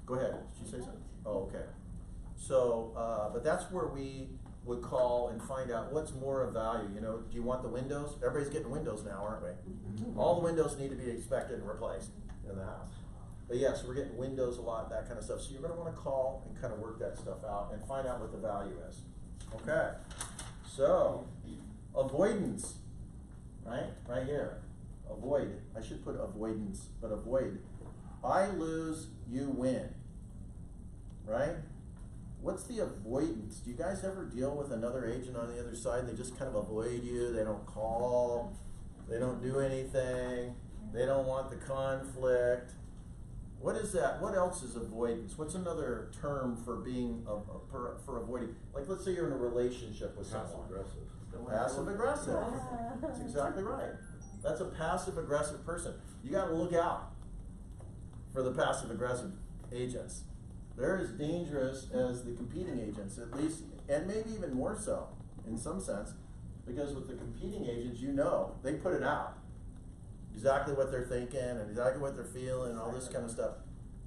go ahead, did you say something? Oh, okay. So, but that's where we would call and find out what's more of value. Do you want the windows? Everybody's getting windows now, aren't we? All the windows need to be inspected and replaced in the house. But yes, we're getting windows a lot, that kind of stuff. So you're gonna wanna call and kind of work that stuff out and find out what the value is. Okay, so, avoidance, right here. Avoid, I should put avoidance, but avoid. I lose, you win, right? What's the avoidance? Do you guys ever deal with another agent on the other side and they just kind of avoid you? They don't call, they don't do anything, they don't want the conflict. What is that? What else is avoidance? What's another term for being, for avoiding? Like, let's say you're in a relationship with someone. Passive aggressive. That's exactly right. That's a passive aggressive person. You gotta look out for the passive aggressive agents. They're as dangerous as the competing agents, at least, and maybe even more so in some sense, because with the competing agents, they put it out. Exactly what they're thinking and exactly what they're feeling and all this kind of stuff.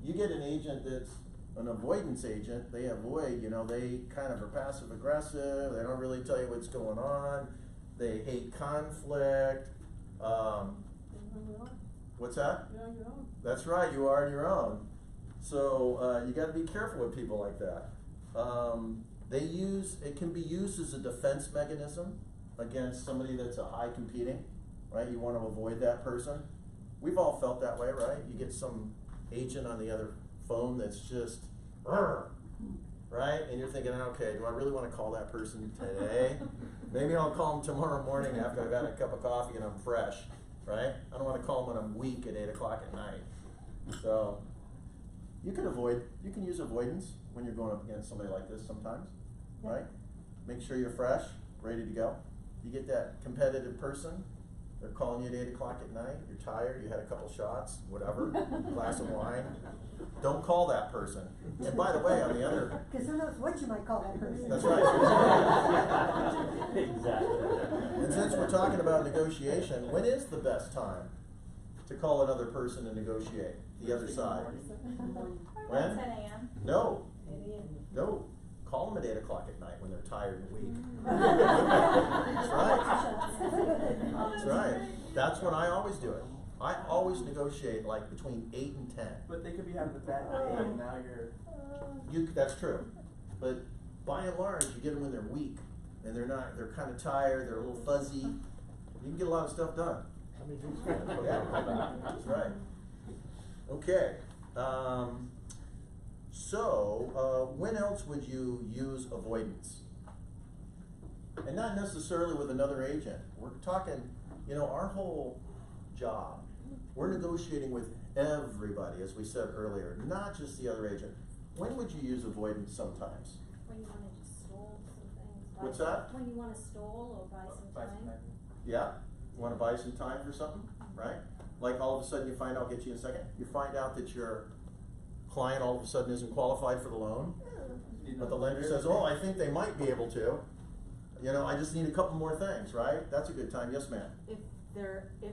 You get an agent that's an avoidance agent, they avoid, they kind of are passive aggressive, they don't really tell you what's going on, they hate conflict. What's that? You're on your own. That's right, you are on your own. So you gotta be careful with people like that. It can be used as a defense mechanism against somebody that's a high competing, right? You wanna avoid that person. We've all felt that way, right? You get some agent on the other phone that's just, right? And you're thinking, okay, do I really wanna call that person today? Maybe I'll call them tomorrow morning after I've had a cup of coffee and I'm fresh, right? I don't wanna call them when I'm weak at 8 o'clock at night. So, you can use avoidance when you're going up against somebody like this sometimes, Yeah. right? Make sure you're fresh, ready to go. You get that competitive person, they're calling you at 8 o'clock at night, you're tired, you had a couple shots, whatever, glass of wine. Don't call that person. And by the way, on the other, Cause who knows what you might call that person. that's right. Exactly. And since we're talking about negotiation, when is the best time to call another person and negotiate, the other side? When? 10 a.m. No, no, call them at 8 o'clock at night when they're tired and weak. That's right. That's right. That's when I always do it. I always negotiate like between 8 and 10. But they could be having a bad day and now you're. That's true. But by and large, you get them when they're weak and they're kind of tired, they're a little fuzzy. You can get a lot of stuff done. Yeah, that's right. Okay. When else would you use avoidance? And not necessarily with another agent. We're talking, our whole job, we're negotiating with everybody, as we said earlier, not just the other agent. When would you use avoidance sometimes? When you wanna just stall some things. buy What's some- that? When you wanna stall or buy some time. Yeah, you wanna buy some time for something, right? Like all of a sudden you find out, I'll get you in a second, you find out that your client all of a sudden isn't qualified for the loan, but the lender says, oh, I think they might be able to. I just need a couple more things, right? That's a good time, yes ma'am. If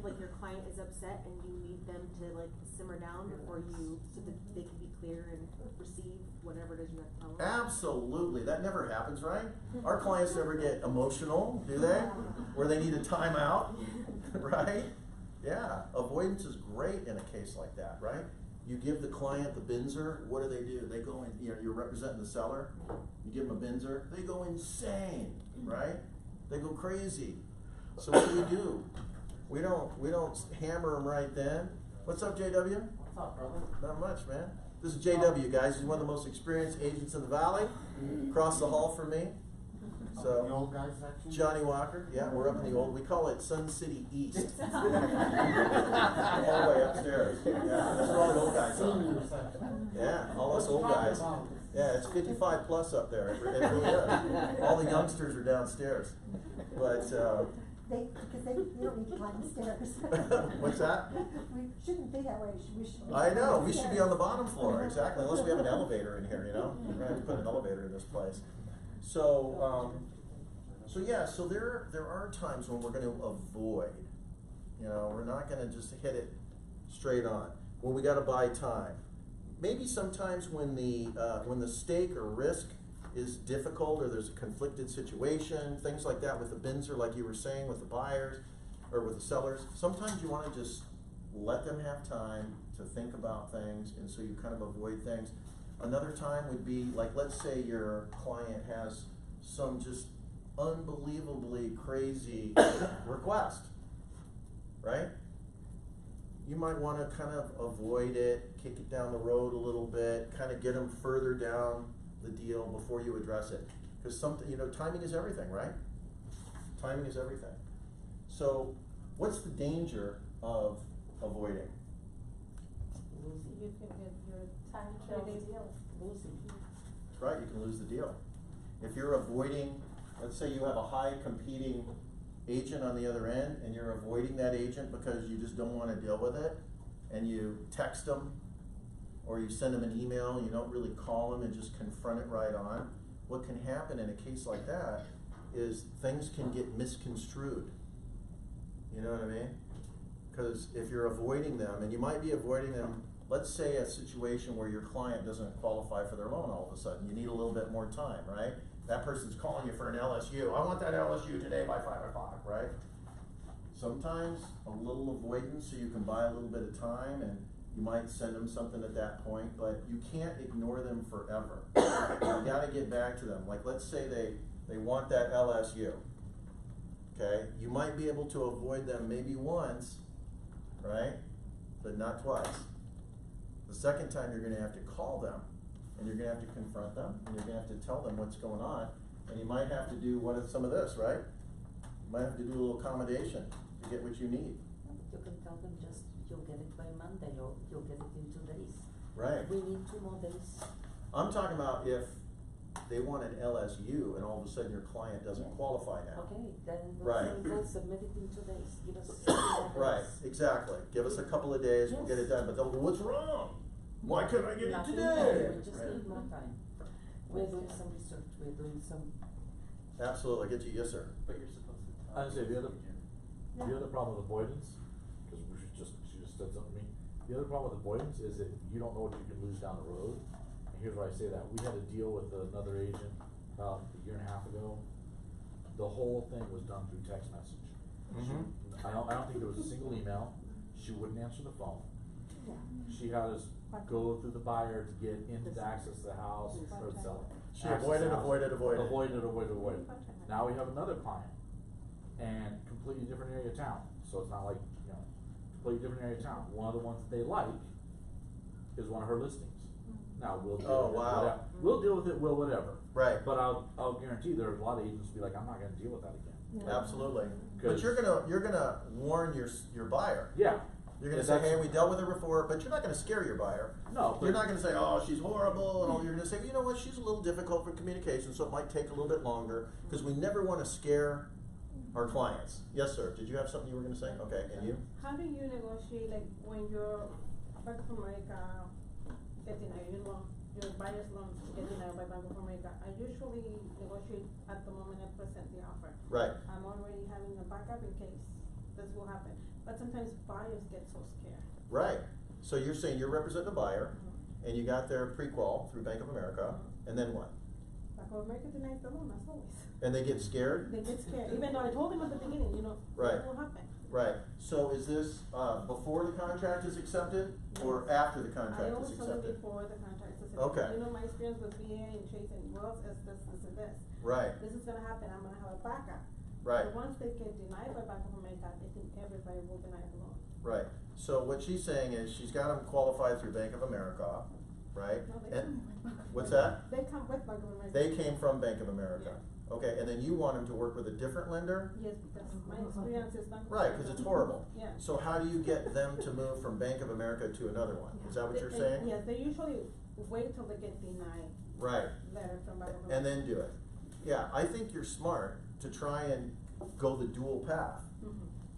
like your client is upset and you need them to like simmer down before you, so that they can be clear and receive whatever it is you have to tell them. Absolutely, that never happens, right? Our clients never get emotional, do they? Where they need a timeout, right? Yeah, avoidance is great in a case like that, right? You give the client the Binzer, what do? They go in, you're representing the seller, you give them a Binzer, they go insane, right? They go crazy. So what do? We don't hammer them right then. What's up, JW? What's up, brother? Not much, man. This is JW, guys. He's one of the most experienced agents in the valley. Across the hall from me. So, The old guy section? Johnny Walker. Yeah, we're up in the old. We call it Sun City East. All the way upstairs. Yeah, that's where all the old guys are. Yeah, all us old guys. Yeah, it's 55 plus up there. It really is. All the youngsters are downstairs. But Because you don't need to climb the stairs. what's that? We shouldn't be that way, we should. I know, we should be on the bottom floor, exactly, unless we have an elevator in here, We're gonna have to put an elevator in this place. So there are times when we're gonna avoid, we're not gonna just hit it straight on, when we gotta buy time. Maybe sometimes when the stake or risk is difficult or there's a conflicted situation, things like that with the Binzer, like you were saying, with the buyers or with the sellers, sometimes you wanna just let them have time to think about things, and so you kind of avoid things. Another time would be, like, let's say your client has some just unbelievably crazy request, right? You might wanna kind of avoid it, kick it down the road a little bit, kind of get them further down the deal before you address it. Because timing is everything, right? Timing is everything. So, what's the danger of avoiding? You can get your time kills deal. That's right, you can lose the deal. If you're avoiding, let's say you have a high competing agent on the other end and you're avoiding that agent because you just don't wanna deal with it, and you text them, or you send them an email, you don't really call them and just confront it right on, what can happen in a case like that is things can get misconstrued. You know what I mean? Because if you're avoiding them, and you might be avoiding them, let's say a situation where your client doesn't qualify for their loan all of a sudden, you need a little bit more time, right? That person's calling you for an LSU, I want that LSU today by 5 o'clock, right? Sometimes a little avoidance so you can buy a little bit of time, and you might send them something at that point, but you can't ignore them forever. You gotta get back to them. Like, let's say they want that LSU, okay? You might be able to avoid them maybe once, right? but not twice. The second time, you're gonna have to call them, and you're gonna have to confront them, and you're gonna have to tell them what's going on, and you might have to do some of this, right? You might have to do a little accommodation to get what you need. You can tell them just, you'll get it by Monday, or you'll get it in 2 days. Right. We need 2 more days. I'm talking about if they want an LSU and all of a sudden your client doesn't qualify now. Okay, then Right. we'll submit it in 2 days, give us 2 more days. Right, exactly. Give us a couple of days, we'll get it done, but they'll go, what's wrong? Why couldn't I get it Nothing today? more, we just Right. need more time. We're doing some research, we're doing some, Absolutely, I get you, yes, sir. But you're supposed to tell. I'd say the other, Yeah. the other problem with avoidance, cause she just said something to me, the other problem with avoidance is that you don't know what you can lose down the road. And here's why I say that, we had a deal with another agent about a year and a half ago. The whole thing was done through text message. Mhm. I don't think there was a single email, she wouldn't answer the phone. She had us go through the buyer to get into the access to the house or the seller. She Access avoided, the house. avoided. Avoided. Now we have another client, and completely different area of town, so it's not like, completely different area of town. One of the ones that they like is one of her listings. Now, we'll deal Oh, with it, wow. whatever. We'll deal with it, whatever. Right. But I'll guarantee there's a lot of agents will be like, I'm not gonna deal with that again. Absolutely. But 'Cause- you're gonna warn your buyer. Yeah. You're gonna And say, that's- hey, we dealt with her before, but you're not gonna scare your buyer. No, You're but- not gonna say, oh, she's horrible, and all, you're gonna say, you know what, she's a little difficult for communication, so it might take a little bit longer, because we never wanna scare our clients. Yes, sir, did you have something you were gonna say? Okay, and you? How do you negotiate, like, when your Bank of America get denied, your buyer's loans get denied by Bank of America? I usually negotiate at the moment I present the offer. Right. I'm already having a backup in case this will happen, but sometimes buyers get so scared. Right, so you're saying you're representing a buyer, and you got their pre-qual through Bank of America, and then what? Bank of America denies the loan, as always. And they get scared? They get scared, even though I told them at the beginning, Right. what will happen. Right, so is this, before the contract is accepted, or after the I contract is always tell them accepted? before the contract is accepted. Okay. My experience with VA and Chase and Wells is this and this. Right. This is gonna happen, I'm gonna have a backup. Right. But once they get denied by Bank of America, I think everybody will deny the loan. Right, so what she's saying is, she's got them qualified through Bank of America, right? No, they And, come. what's that? They come with Bank of America. They came from Bank of America. Okay, and then you want them to work with a different lender? Yes, because my experience is Bank of Right, America. cause it's horrible. Yeah. So how do you get them to move from Bank of America to another one? Is that what you're saying? Yes, they usually wait till they get denied Right, letter from Bank of America. and then do it. Yeah, I think you're smart to try and go the dual path.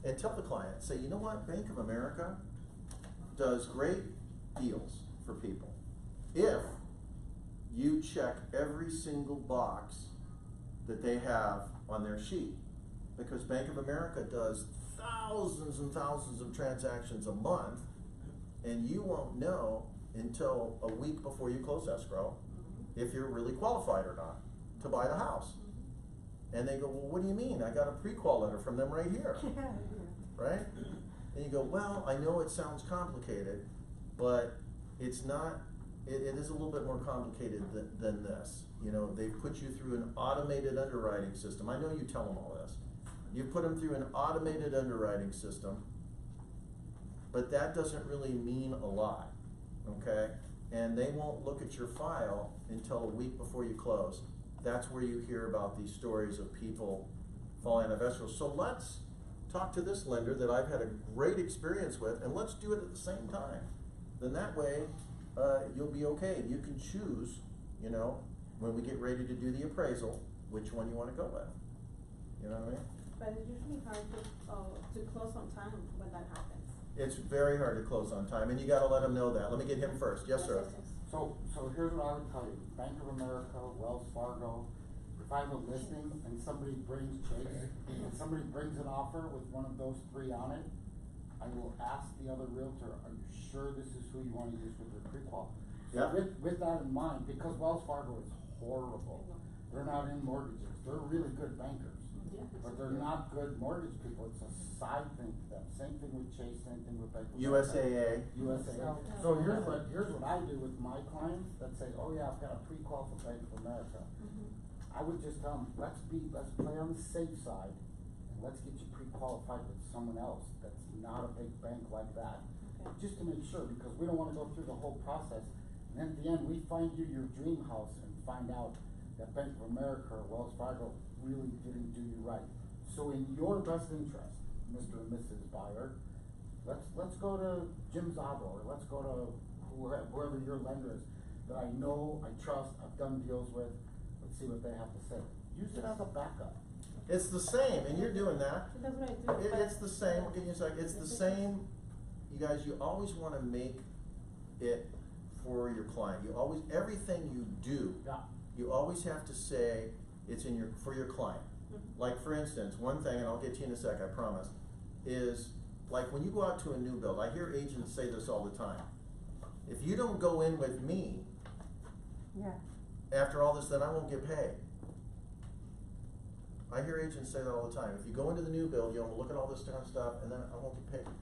And tell the client, say, you know what, Bank of America does great deals for people. If you check every single box that they have on their sheet. Because Bank of America does thousands and thousands of transactions a month, and you won't know until a week before you close escrow if you're really qualified or not to buy the house. And they go, well, what do you mean? I got a pre-qual letter from them right here, right? And you go, well, I know it sounds complicated, but it's not, it is a little bit more complicated than this. They put you through an automated underwriting system. I know you tell them all this. You put them through an automated underwriting system, but that doesn't really mean a lot, okay? And they won't look at your file until a week before you close. That's where you hear about these stories of people falling out of escrow. So let's talk to this lender that I've had a great experience with, and let's do it at the same time. Then that way, you'll be okay. You can choose, when we get ready to do the appraisal, which one you wanna go with. You know what I mean? But it's usually hard to close on time when that happens. It's very hard to close on time, and you gotta let them know that. Let me get him first. Yes, sir. So here's what I would tell you, Bank of America, Wells Fargo, if I have a listing and somebody brings Chase, and somebody brings an offer with one of those 3 on it, I will ask the other realtor, are you sure this is who you wanna use with your pre-qual? Yeah. So with that in mind, because Wells Fargo is horrible, they're not in mortgages, they're really good bankers. But they're not good mortgage people, it's a side thing to them, same thing with Chase, same thing with Bank of America. USAA. So here's what I do with my clients that say, oh yeah, I've got a pre-qual for Bank of America. I would just tell them, let's play on the safe side, and let's get you pre-qualified with someone else that's not a big bank like that. just to make sure, because we don't wanna go through the whole process. And then at the end, we find you your dream house and find out that Bank of America or Wells Fargo really didn't do you right. So in your best interest, Mr. and Mrs. Buyer, let's go to Jim Zabo, or let's go to whoever your lender is, that I know, I trust, I've done deals with, let's see what they have to say. Use it as a backup. It's the same, and you're doing that. That's what I do. It's the same, give me a second, it's the same, you guys, you always wanna make it for your client. You always, everything you do, Yeah. you always have to say it's for your client. Like for instance, one thing, and I'll get to you in a sec, I promise, is like when you go out to a new build, I hear agents say this all the time. If you don't go in with me, Yeah. after all this, then I won't get paid. I hear agents say that all the time. If you go into the new build, you know, look at all this kind of stuff, and then I won't get paid.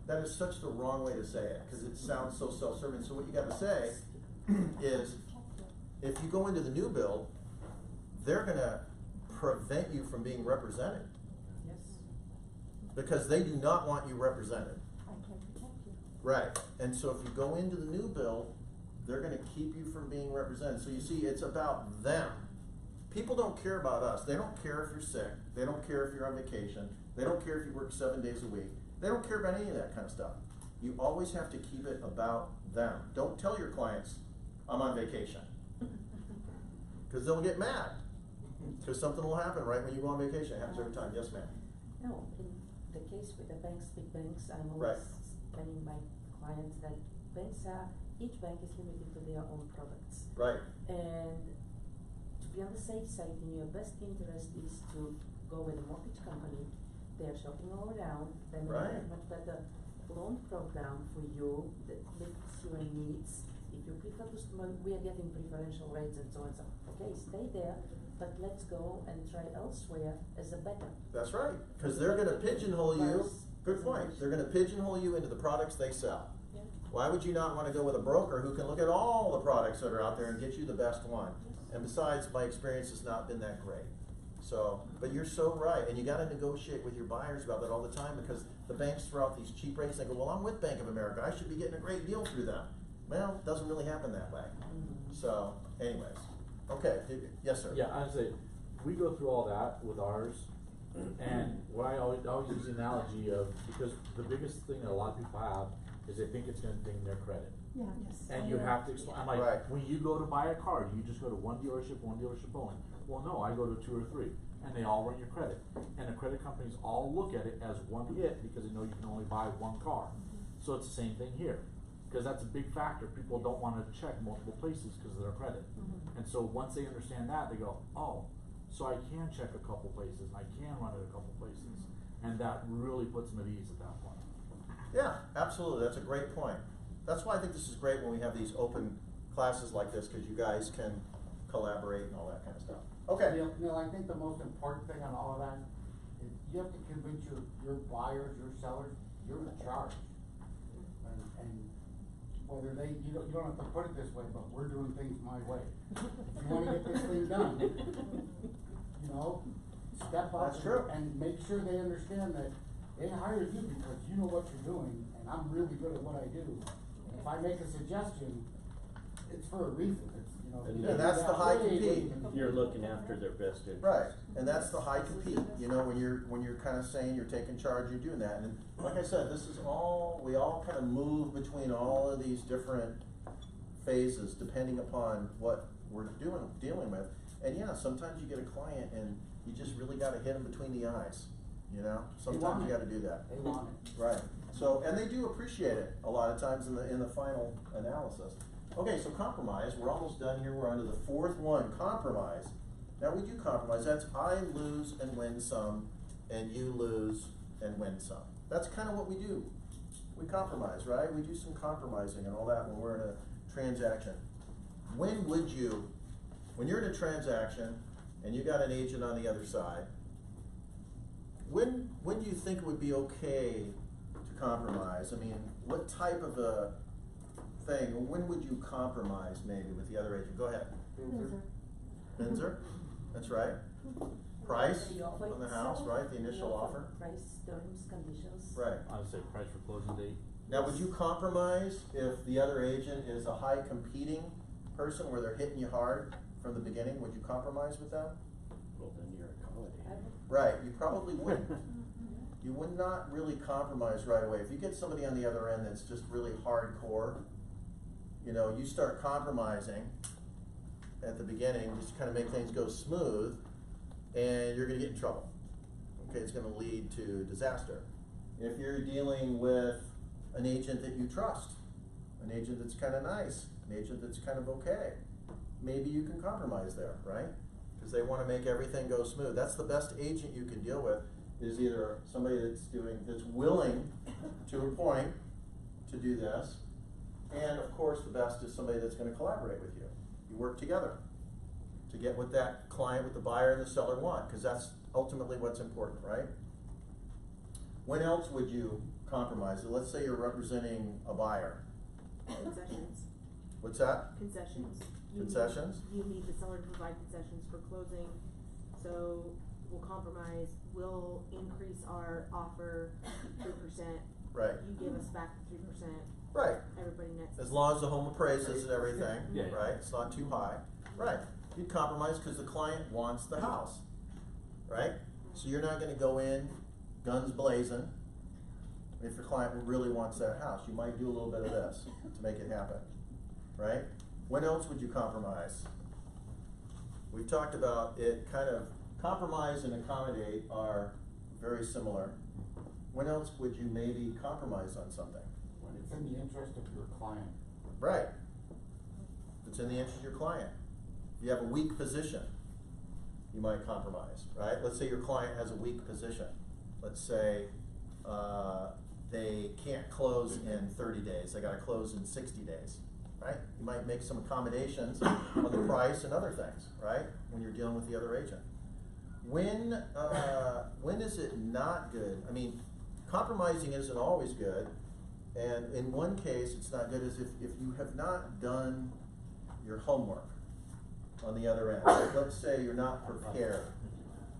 That is such the wrong way to say it, because it sounds so self-serving. So what you gotta say is, if you go into the new build, they're gonna prevent you from being represented. Yes. Because they do not want you represented. I can protect you. Right, and so if you go into the new build, they're gonna keep you from being represented. So you see, it's about them. People don't care about us. They don't care if you're sick. They don't care if you're on vacation. They don't care if you work 7 days a week. They don't care about any of that kind of stuff. You always have to keep it about them. Don't tell your clients, I'm on vacation. Cause they'll get mad. Cause something will happen right when you go on vacation. It happens every time. Yes, ma'am. No, in the case with the banks, big banks, I'm Right. always telling my clients that each bank is limited to their own products. Right. And to be on the safe side, in your best interest is to go with a mortgage company. They're shopping all around, they may have a Right. much better loan program for you that fits your needs. If you prefer to, we are getting preferential rates and so on, so, okay, stay there, but let's go and try elsewhere as a backup. That's right. Cause they're gonna pigeonhole you. Buyers Good point. They're gonna pigeonhole you into the products they sell. Yeah. Why would you not wanna go with a broker who can look at all the products that are out there and get you the best one? And besides, my experience has not been that great. So, but you're so right, and you gotta negotiate with your buyers about that all the time, because the banks throw out these cheap rates, they go, well, I'm with Bank of America, I should be getting a great deal through them. Well, it doesn't really happen that way. So, anyways, okay, yes, sir? Yeah, I'd say, we go through all that with ours, and what I always use the analogy of, because the biggest thing that a lot of people have is they think it's gonna ding their credit. Yeah, yes. And you have to explain, I'm like, Right. when you go to buy a car, do you just go to one dealership only? Well, no, I go to 2 or 3, and they all run your credit. And the credit companies all look at it as one hit, because they know you can only buy one car. So it's the same thing here, because that's a big factor, people don't wanna check multiple places because of their credit. And so once they understand that, they go, oh, so I can check a couple places, I can run it a couple places, and that really puts them at ease at that point. Yeah, absolutely, that's a great point. That's why I think this is great when we have these open classes like this, cause you guys can collaborate and all that kind of stuff. Okay. Neil, I think the most important thing on all of that is you have to convince your buyers, your sellers, you're in charge. And whether you don't have to put it this way, but we're doing things my way. If you wanna get this thing done, you know, step up. That's true. And make sure they understand that they hired you because you know what you're doing, and I'm really good at what I do. And if I make a suggestion, it's for a reason, it's, you know. And that's the high compete. You're looking after their best interest. Right, and that's the high compete, you know, when you're kind of saying you're taking charge, you're doing that, and like I said, this is all, we all kind of move between all of these different phases depending upon what we're dealing with. And yeah, sometimes you get a client and you just really gotta hit them between the eyes, you know, sometimes you gotta do that. They want it. Right, so, and they do appreciate it a lot of times in the final analysis. Okay, so compromise, we're almost done here, we're on to the fourth one, compromise. Now, we do compromise, that's I lose and win some, and you lose and win some. That's kind of what we do. We compromise, right? We do some compromising and all that when we're in a transaction. When would you, when you're in a transaction and you got an agent on the other side, when do you think it would be okay to compromise? I mean, what type of a thing, when would you compromise maybe with the other agent? Go ahead. Binzer, that's right. Price on the house, right, the initial offer? Price, terms, conditions. Right. I would say price for closing date. Now, would you compromise if the other agent is a high competing person where they're hitting you hard from the beginning? Would you compromise with them? Well, then you're accommodating. Right, you probably wouldn't. You would not really compromise right away. If you get somebody on the other end that's just really hardcore, you know, you start compromising at the beginning, just to kind of make things go smooth, and you're gonna get in trouble. Okay, it's gonna lead to disaster. If you're dealing with an agent that you trust, an agent that's kind of nice, an agent that's kind of okay, maybe you can compromise there, right? Because they want to make everything go smooth. That's the best agent you can deal with, is either somebody that's willing to a point to do this, and of course the best is somebody that's going to collaborate with you. You work together to get what that client, what the buyer and the seller want, because that's ultimately what's important, right? When else would you compromise? Let's say you're representing a buyer. Concessions. What's that? Concessions. Concessions? You need the seller to provide concessions for closing, so we'll compromise, we'll increase our offer 3%. Right. You give us back 3%. Right. Everybody nets. As long as the home appraises and everything, Yeah. right? It's not too high. Right. You compromise because the client wants the house, right? So you're not gonna go in guns blazing if your client really wants that house. You might do a little bit of this to make it happen, right? When else would you compromise? We've talked about it, kind of compromise and accommodate are very similar. When else would you maybe compromise on something? When it's in the interest of your client. Right. If it's in the interest of your client. If you have a weak position, you might compromise, right? Let's say your client has a weak position. Let's say they can't close in 30 days, they gotta close in 60 days, right? You might make some accommodations on the price and other things, right? When you're dealing with the other agent. When is it not good? I mean, compromising isn't always good, and in one case it's not good is if you have not done your homework on the other end. Like, let's say you're not prepared,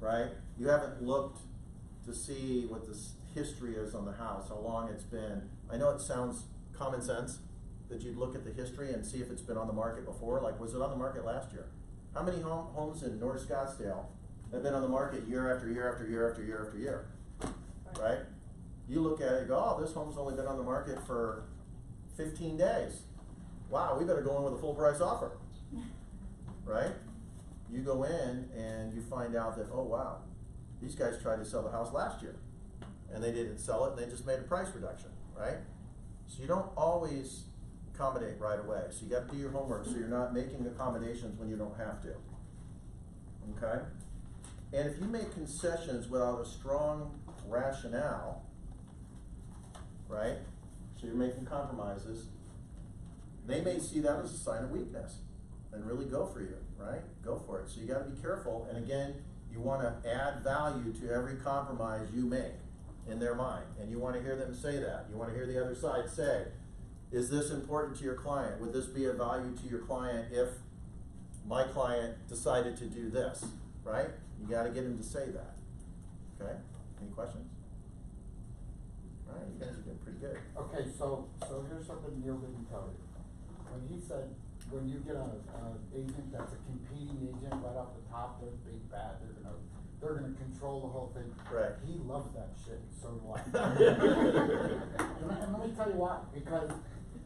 right? You haven't looked to see what the history is on the house, how long it's been. I know it sounds common sense that you'd look at the history and see if it's been on the market before. Like, was it on the market last year? How many homes in North Scottsdale have been on the market year after year after year after year after year, right? You look at it and go, oh, this home's only been on the market for 15 days. Wow, we better go in with a full price offer, right? You go in and you find out that, oh wow, these guys tried to sell the house last year and they didn't sell it and they just made a price reduction, right? So you don't always accommodate right away. So you gotta do your homework so you're not making accommodations when you don't have to, okay? And if you make concessions without a strong rationale, right? So you're making compromises, they may see that as a sign of weakness and really go for you, right? Go for it. So you gotta be careful, and again, you wanna add value to every compromise you make in their mind, and you wanna hear them say that. You wanna hear the other side say, is this important to your client? Would this be of value to your client if my client decided to do this, right? You gotta get him to say that, okay? Any questions? All right, you guys are doing pretty good. Okay, so here's something Neil didn't tell you. When he said, when you get an agent that's a competing agent right off the top, they're big bad, they're gonna control the whole thing. Right. He loves that shit, so do I. And let me tell you why, because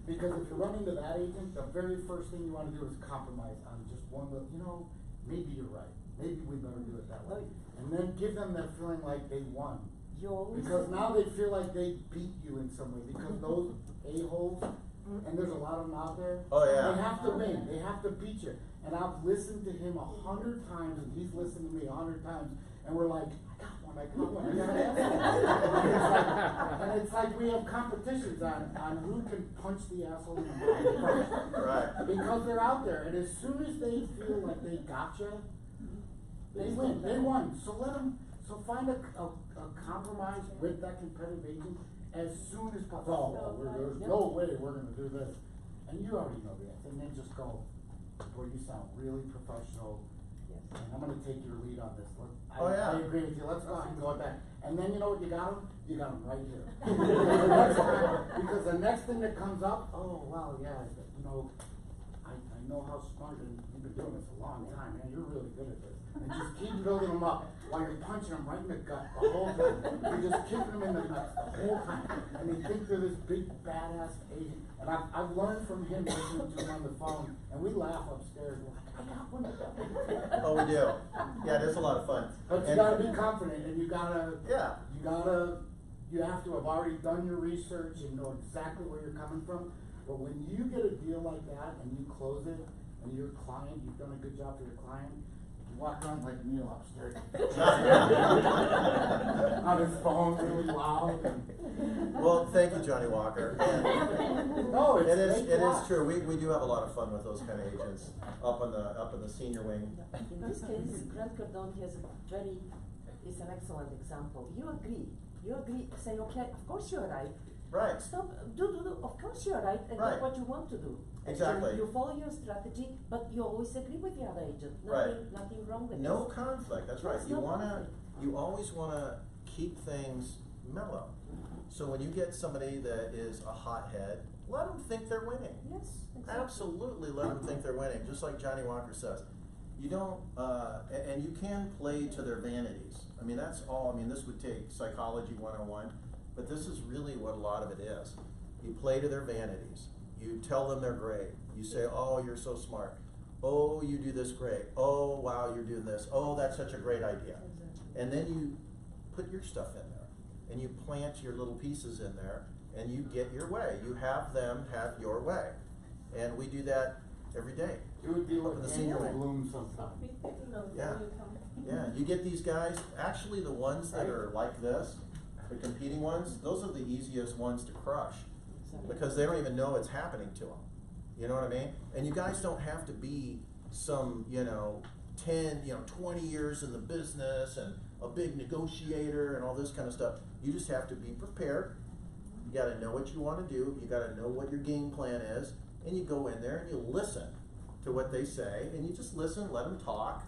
if you run into that agent, the very first thing you wanna do is compromise on just one little, maybe you're right, maybe we better do it that way. And then give them that feeling like they won. Because now they feel like they beat you in some way, because those a-holes, and there's a lot of them out there. Oh, yeah. They have to win, they have to beat you. And I've listened to him 100 times, and he's listened to me 100 times, and we're like, I got one, I got an and it's like we have competitions on who can punch the asshole in the mouth first. Right. Because they're out there, and as soon as they feel like they gotcha, they win, they won. So let them, so find a compromise with that competitive agent as soon as possible. Oh, there's no way we're gonna do this. And you already know this, and then just go, boy, you sound really professional, Yes. And I'm gonna take your lead on this, Oh, yeah. I agree with you, let's go ahead and go with that. And then you know what you got 'em? You got 'em right here. Because the next thing that comes up, oh, wow, yeah, you know, I know how smart, and you've been doing this a long time, man, you're really good at this. And just keep building them up, while you're punching them right in the gut the whole time. You're just kicking them in the nuts the whole time. And they think they're this big badass agent. And I've learned from him listening to him on the phone, and we laugh upstairs, we're like, I got one of them. Oh, we do. Yeah, it is a lot of fun. But you And- gotta be confident, and you gotta, Yeah. you have to have already done your research and know exactly where you're coming from. But when you get a deal like that and you close it, and your client, you've done a good job for your client, you walk around like Neil upstairs. On his phone, really loud. Well, thank you, Johnny Walker. And No, it's it great is watch. true. We do have a lot of fun with those kind of agents up in the senior wing. In this case, Grant Cardone has is an excellent example. You agree, say, okay, of course you're right. Right. Stop, of course you're right, and Right. do what you want to do. Exactly. You follow your strategy, but you always agree with the other agent. Right. Nothing wrong with No this. conflict, that's right. There's You no wanna, conflict. you always wanna keep things mellow. So when you get somebody that is a hothead, let them think they're winning. Yes, exactly. Absolutely let them think they're winning, just like Johnny Walker says. You don't, and you can play to their vanities. I mean, that's all, I mean, this would take psychology 101, but this is really what a lot of it is. You play to their vanities. You tell them they're great. You say, oh, you're so smart. Oh, you do this great. Oh, wow, you're doing this. Oh, that's such a great idea. Exactly. And then you put your stuff in there, and you plant your little pieces in there, and you get your way. You have them have your way. And we do that every day. You would be Up in like the senior Daniel wing. Bloom sometimes. Be picking those Yeah. when you come. Yeah, you get these guys, actually the ones that are like this, the competing ones, those are the easiest ones to crush. Exactly. Because they don't even know it's happening to them. You know what I mean? And you guys don't have to be some, 10, 20 years in the business and a big negotiator and all this kind of stuff. You just have to be prepared. You gotta know what you wanna do, you gotta know what your game plan is, and you go in there and you listen to what they say, and you just listen, let them talk,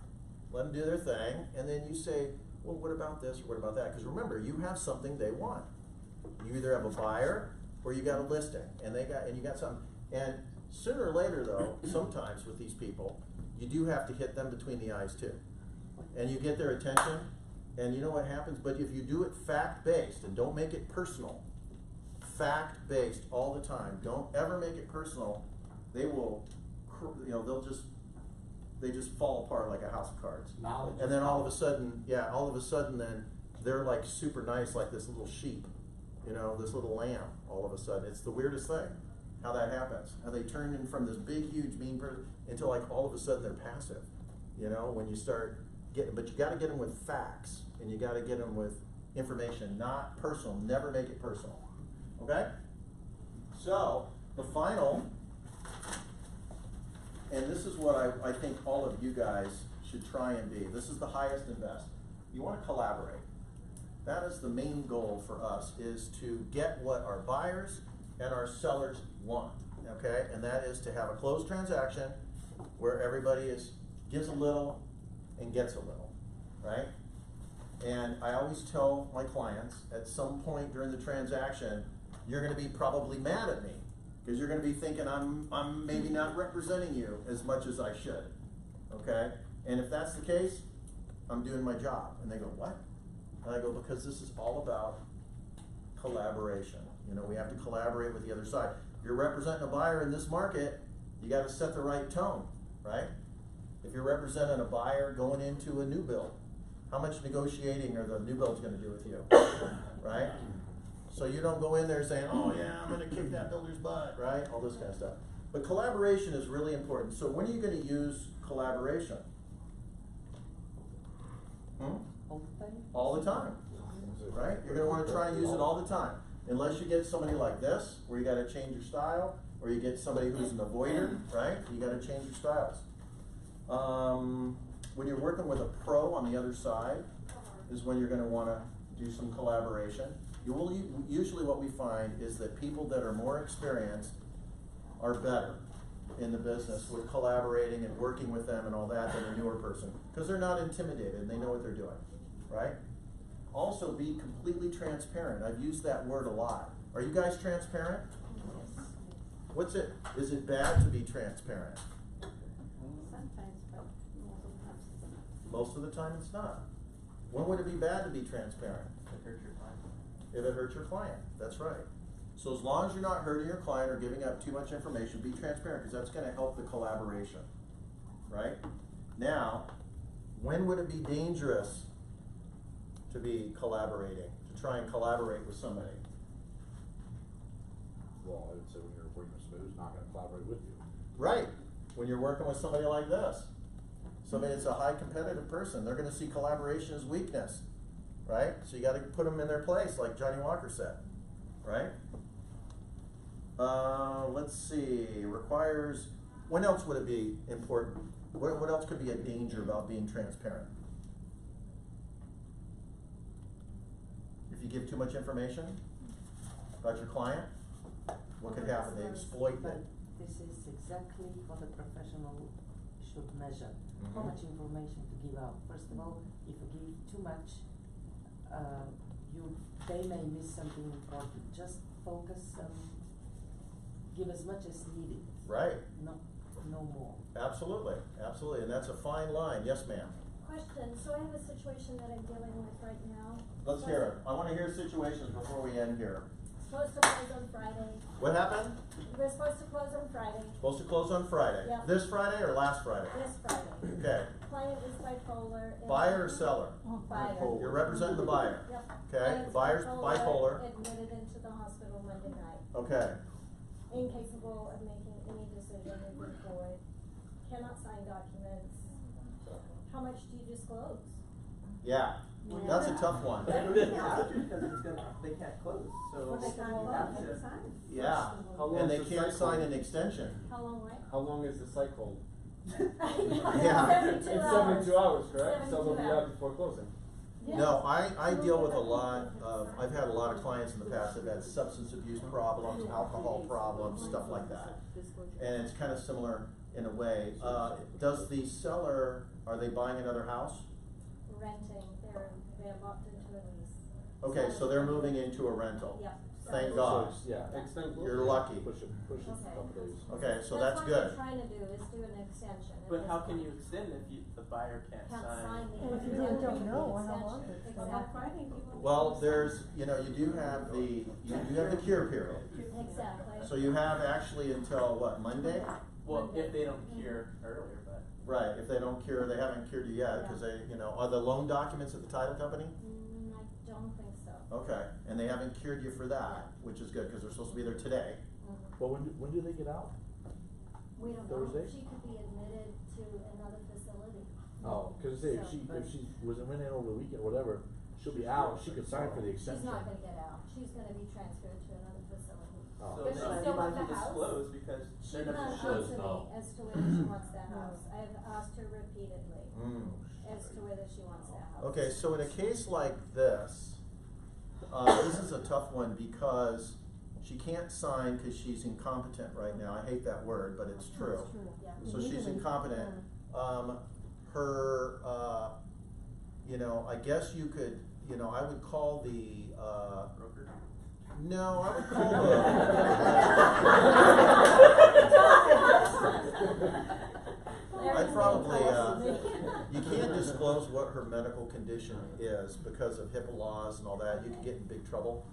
let them do their thing, and then you say, well, what about this or what about that? Because remember, you have something they want. You either have a buyer or you got a listing, and you got something. And sooner or later, though, sometimes with these people, you do have to hit them between the eyes too, and you get their attention. And you know what happens? But if you do it fact-based and don't make it personal, fact-based all the time, don't ever make it personal. They will, they just fall apart like a house of cards. Knowledge And is then all of power. a sudden, then they're like super nice, like this little sheep, this little lamb. All of a sudden, it's the weirdest thing, how that happens. How they turn in from this big, huge, mean person until like all of a sudden they're passive. When you start getting, but you got to get them with facts, and you got to get them with information, not personal. Never make it personal. Okay? So the final. And this is what I think all of you guys should try and be. This is the highest and best. You want to collaborate. That is the main goal for us, is to get what our buyers and our sellers want, okay? And that is to have a closed transaction where everybody gives a little and gets a little, right? And I always tell my clients, at some point during the transaction, you're gonna be probably mad at me, because you're gonna be thinking I'm maybe not representing you as much as I should, okay? And if that's the case, I'm doing my job. And they go, what? And I go, because this is all about collaboration. We have to collaborate with the other side. If you're representing a buyer in this market, you gotta set the right tone, right? If you're representing a buyer going into a new build, how much negotiating are the new builds gonna do with you, right? So you don't go in there saying, oh yeah, I'm gonna kick that builder's butt, right? All this kind of stuff. But collaboration is really important. So when are you gonna use collaboration? All the time, right? You're gonna wanna try and use it all the time. Unless you get somebody like this, where you gotta change your style, or you get somebody who's an avoider, right? You gotta change your styles. When you're working with a pro on the other side, is when you're gonna wanna do some collaboration. Usually what we find is that people that are more experienced are better in the business with collaborating and working with them and all that than a newer person, because they're not intimidated and they know what they're doing, right? Also, be completely transparent. I've used that word a lot. Are you guys transparent? Is it bad to be transparent? Sometimes, but most of the time it's not. Most of the time it's not. When would it be bad to be transparent? It hurts your client. If it hurts your client, that's right. So as long as you're not hurting your client or giving up too much information, be transparent, because that's gonna help the collaboration, right? Now, when would it be dangerous to be collaborating, to try and collaborate with somebody? Well, I would say when you're working with somebody who's not gonna collaborate with you. Right, when you're working with somebody like this. Somebody that's a high competitive person, they're gonna see collaboration as weakness, right? So you gotta put them in their place, like Johnny Walker said, right? Let's see, requires, when else would it be important? What else could be a danger about being transparent? If you give too much information about your client, what could happen? They exploit it. But this is exactly what a professional should measure. How much information to give out. First of all, if you give too much, they may miss something important. Just focus and give as much as needed. Right. No more. Absolutely, absolutely, and that's a fine line. Yes, ma'am. Question, so I have a situation that I'm dealing with right now. Let's hear it. I wanna hear situations before we end here. Supposed to close on Friday. What happened? We're supposed to close on Friday. Supposed to close on Friday. Yeah. This Friday or last Friday? This Friday. Okay. Client is bipolar. and- Buyer or seller? Buyer. You're representing the buyer. Yep. Okay, the Client's buyer's bipolar. Admitted into the hospital Monday night. Okay, Incapable of making any decision moving forward. Cannot sign documents. How much do you disclose? yeah, that's a tough one. Because it's they can't close, so. Well, they can't you close have at to- the time. Yeah, How long and they is the can't cycle? sign an extension. How long, right? How long is the cycle? Yeah. 72 It's hours. 72 hours, correct? So they'll be 72 out before closing. Yes. No, I deal with a lot of, I've had a lot of clients in the past that have had substance abuse problems, alcohol problems, stuff like that. And it's kind of similar in a way. Does the seller, are they buying another house? Renting, they're locked into a lease. Okay, so they're moving into a rental. Yeah. Thank God. Yeah. Extend. You're lucky. Push it a couple days. Okay, so that's what good. I'm trying to do, is do an extension. at But this how can point. you extend if the buyer can't Can't sign? sign the Well, if you extension. don't know how long it's Extension. gonna- Exactly. Well, there's, you do have the cure period. Exactly. So you have actually until what, Monday? Well, if they don't cure earlier, but. Right, if they don't cure, they haven't cured you yet, cause they, are the loan documents at the title company? I don't think so. Okay, and they haven't cured you for that, which is good, cause they're supposed to be there today. Well, when do they get out? We don't know, Thursday? she could be admitted to another facility. Oh, cause if she was in Winnet over the weekend, whatever, she'll be out, she could sign for the She's extension. not gonna get out, she's gonna be transferred to another facility. Oh. So But she then still you might wants as the well house. disclose because She they're never can't gonna answer no. me as to whether she wants that house. I've asked her repeatedly as to whether she wants that house. Okay, so in a case like this, this is a tough one because she can't sign because she's incompetent right now. I hate that word, but it's true. Yeah. So she's Legally, incompetent. I guess you could, I would call the, broker. no, I would call the. I'd probably, you can't disclose what her medical condition is because of HIPAA laws and all that. You could get in big trouble.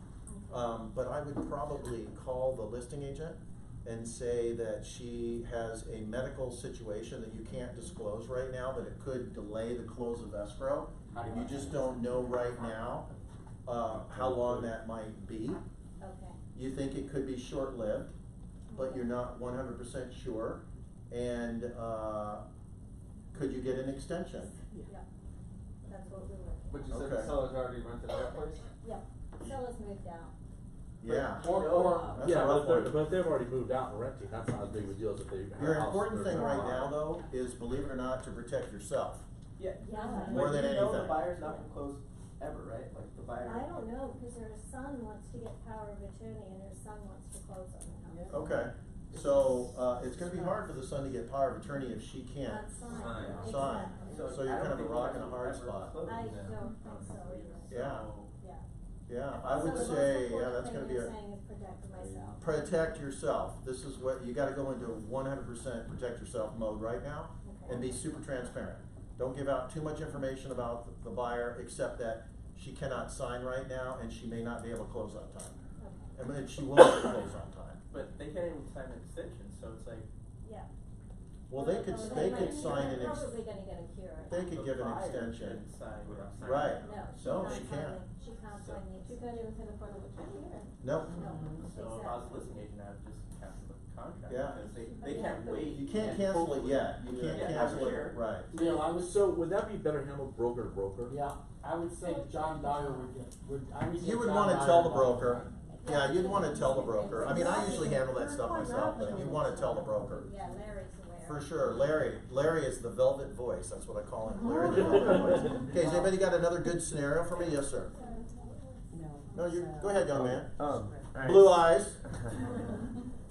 But I would probably call the listing agent and say that she has a medical situation that you can't disclose right now, but it could delay the close of escrow. And you just don't know right now, how long that might be. Okay. You think it could be short-lived, but you're not 100% sure. And, could you get an extension? Yeah. That's what we were. But you said Okay. the seller's already rented that place? Yeah. Sellers moved out. Yeah. Or, That's a Yeah, rough but one. if they've already moved out and renting, that's not as big of a deal as if they have Your a house. important they're thing gonna right buy. now, though, is, believe it or not, to protect yourself. Yeah. Yeah. More But than you know the anything. buyer's not gonna close ever, right? Like the buyer. I don't know, cause her son wants to get power of attorney and her son wants to close on the house. Okay, So, it's gonna be hard for the son to get power of attorney if she can't Not sign. sign. Exactly. So you're kind of a rock and a hard spot. I don't think so either. Yeah, Yeah. yeah, I would So the most say, yeah, important that's thing gonna be you're a. saying is protect myself. Protect yourself. This is what, you gotta go into 100% protect yourself mode right now and be super transparent. Don't give out too much information about the buyer, except that she cannot sign right now and she may not be able to close on time. Okay. And she will not close on time. But they can't even sign an extension, so it's like. Yeah. Well, they could sign an They're probably gonna get a cure. they could give an the buyer extension. can sign without signing. Right. No, No, she can't. She can't So- sign the, You can't even send a photo of a check either. No. No, So if I was a exactly. listing agent, I would just cancel the contract, Yeah. because they can't wait. You can't and cancel it hopefully- yet. You can't Yeah, cancel have a it, year. right. Yeah, I would, So would that be better handled broker to broker? yeah, I would say John Dyer would get, I would get You would John wanna Dyer tell the involved. broker. Yeah, you'd wanna tell the broker. I mean, I usually handle that stuff myself, but you wanna tell the broker. Yeah, Larry's aware. For sure, Larry is the velvet voice, that's what I call him, Larry the velvet voice. Okay, has anybody got another good scenario for me? Yes, sir. No, you, go ahead, young man. Alright. Blue eyes.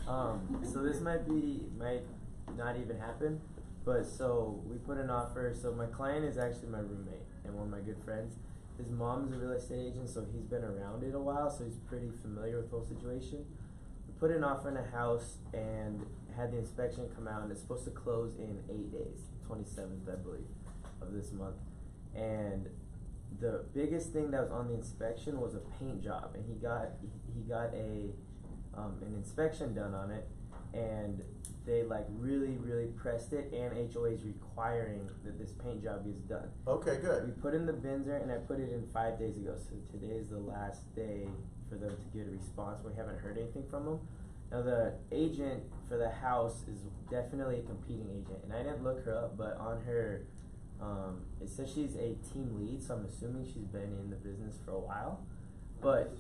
So this might not even happen, but so we put an offer. So my client is actually my roommate and one of my good friends. His mom's a real estate agent, so he's been around it a while, so he's pretty familiar with the whole situation. We put an offer in a house and had the inspection come out, and it's supposed to close in 8 days, 27th, I believe, of this month. And the biggest thing that was on the inspection was a paint job, and he got an inspection done on it, and they like really pressed it, and HOA is requiring that this paint job gets done. Okay, We good. put in the Binzer, and I put it in 5 days ago, so today is the last day for them to get a response. We haven't heard anything from them. Now the agent for the house is definitely a competing agent, and I didn't look her up, but on her, it says she's a team lead, so I'm assuming she's been in the business for a while. But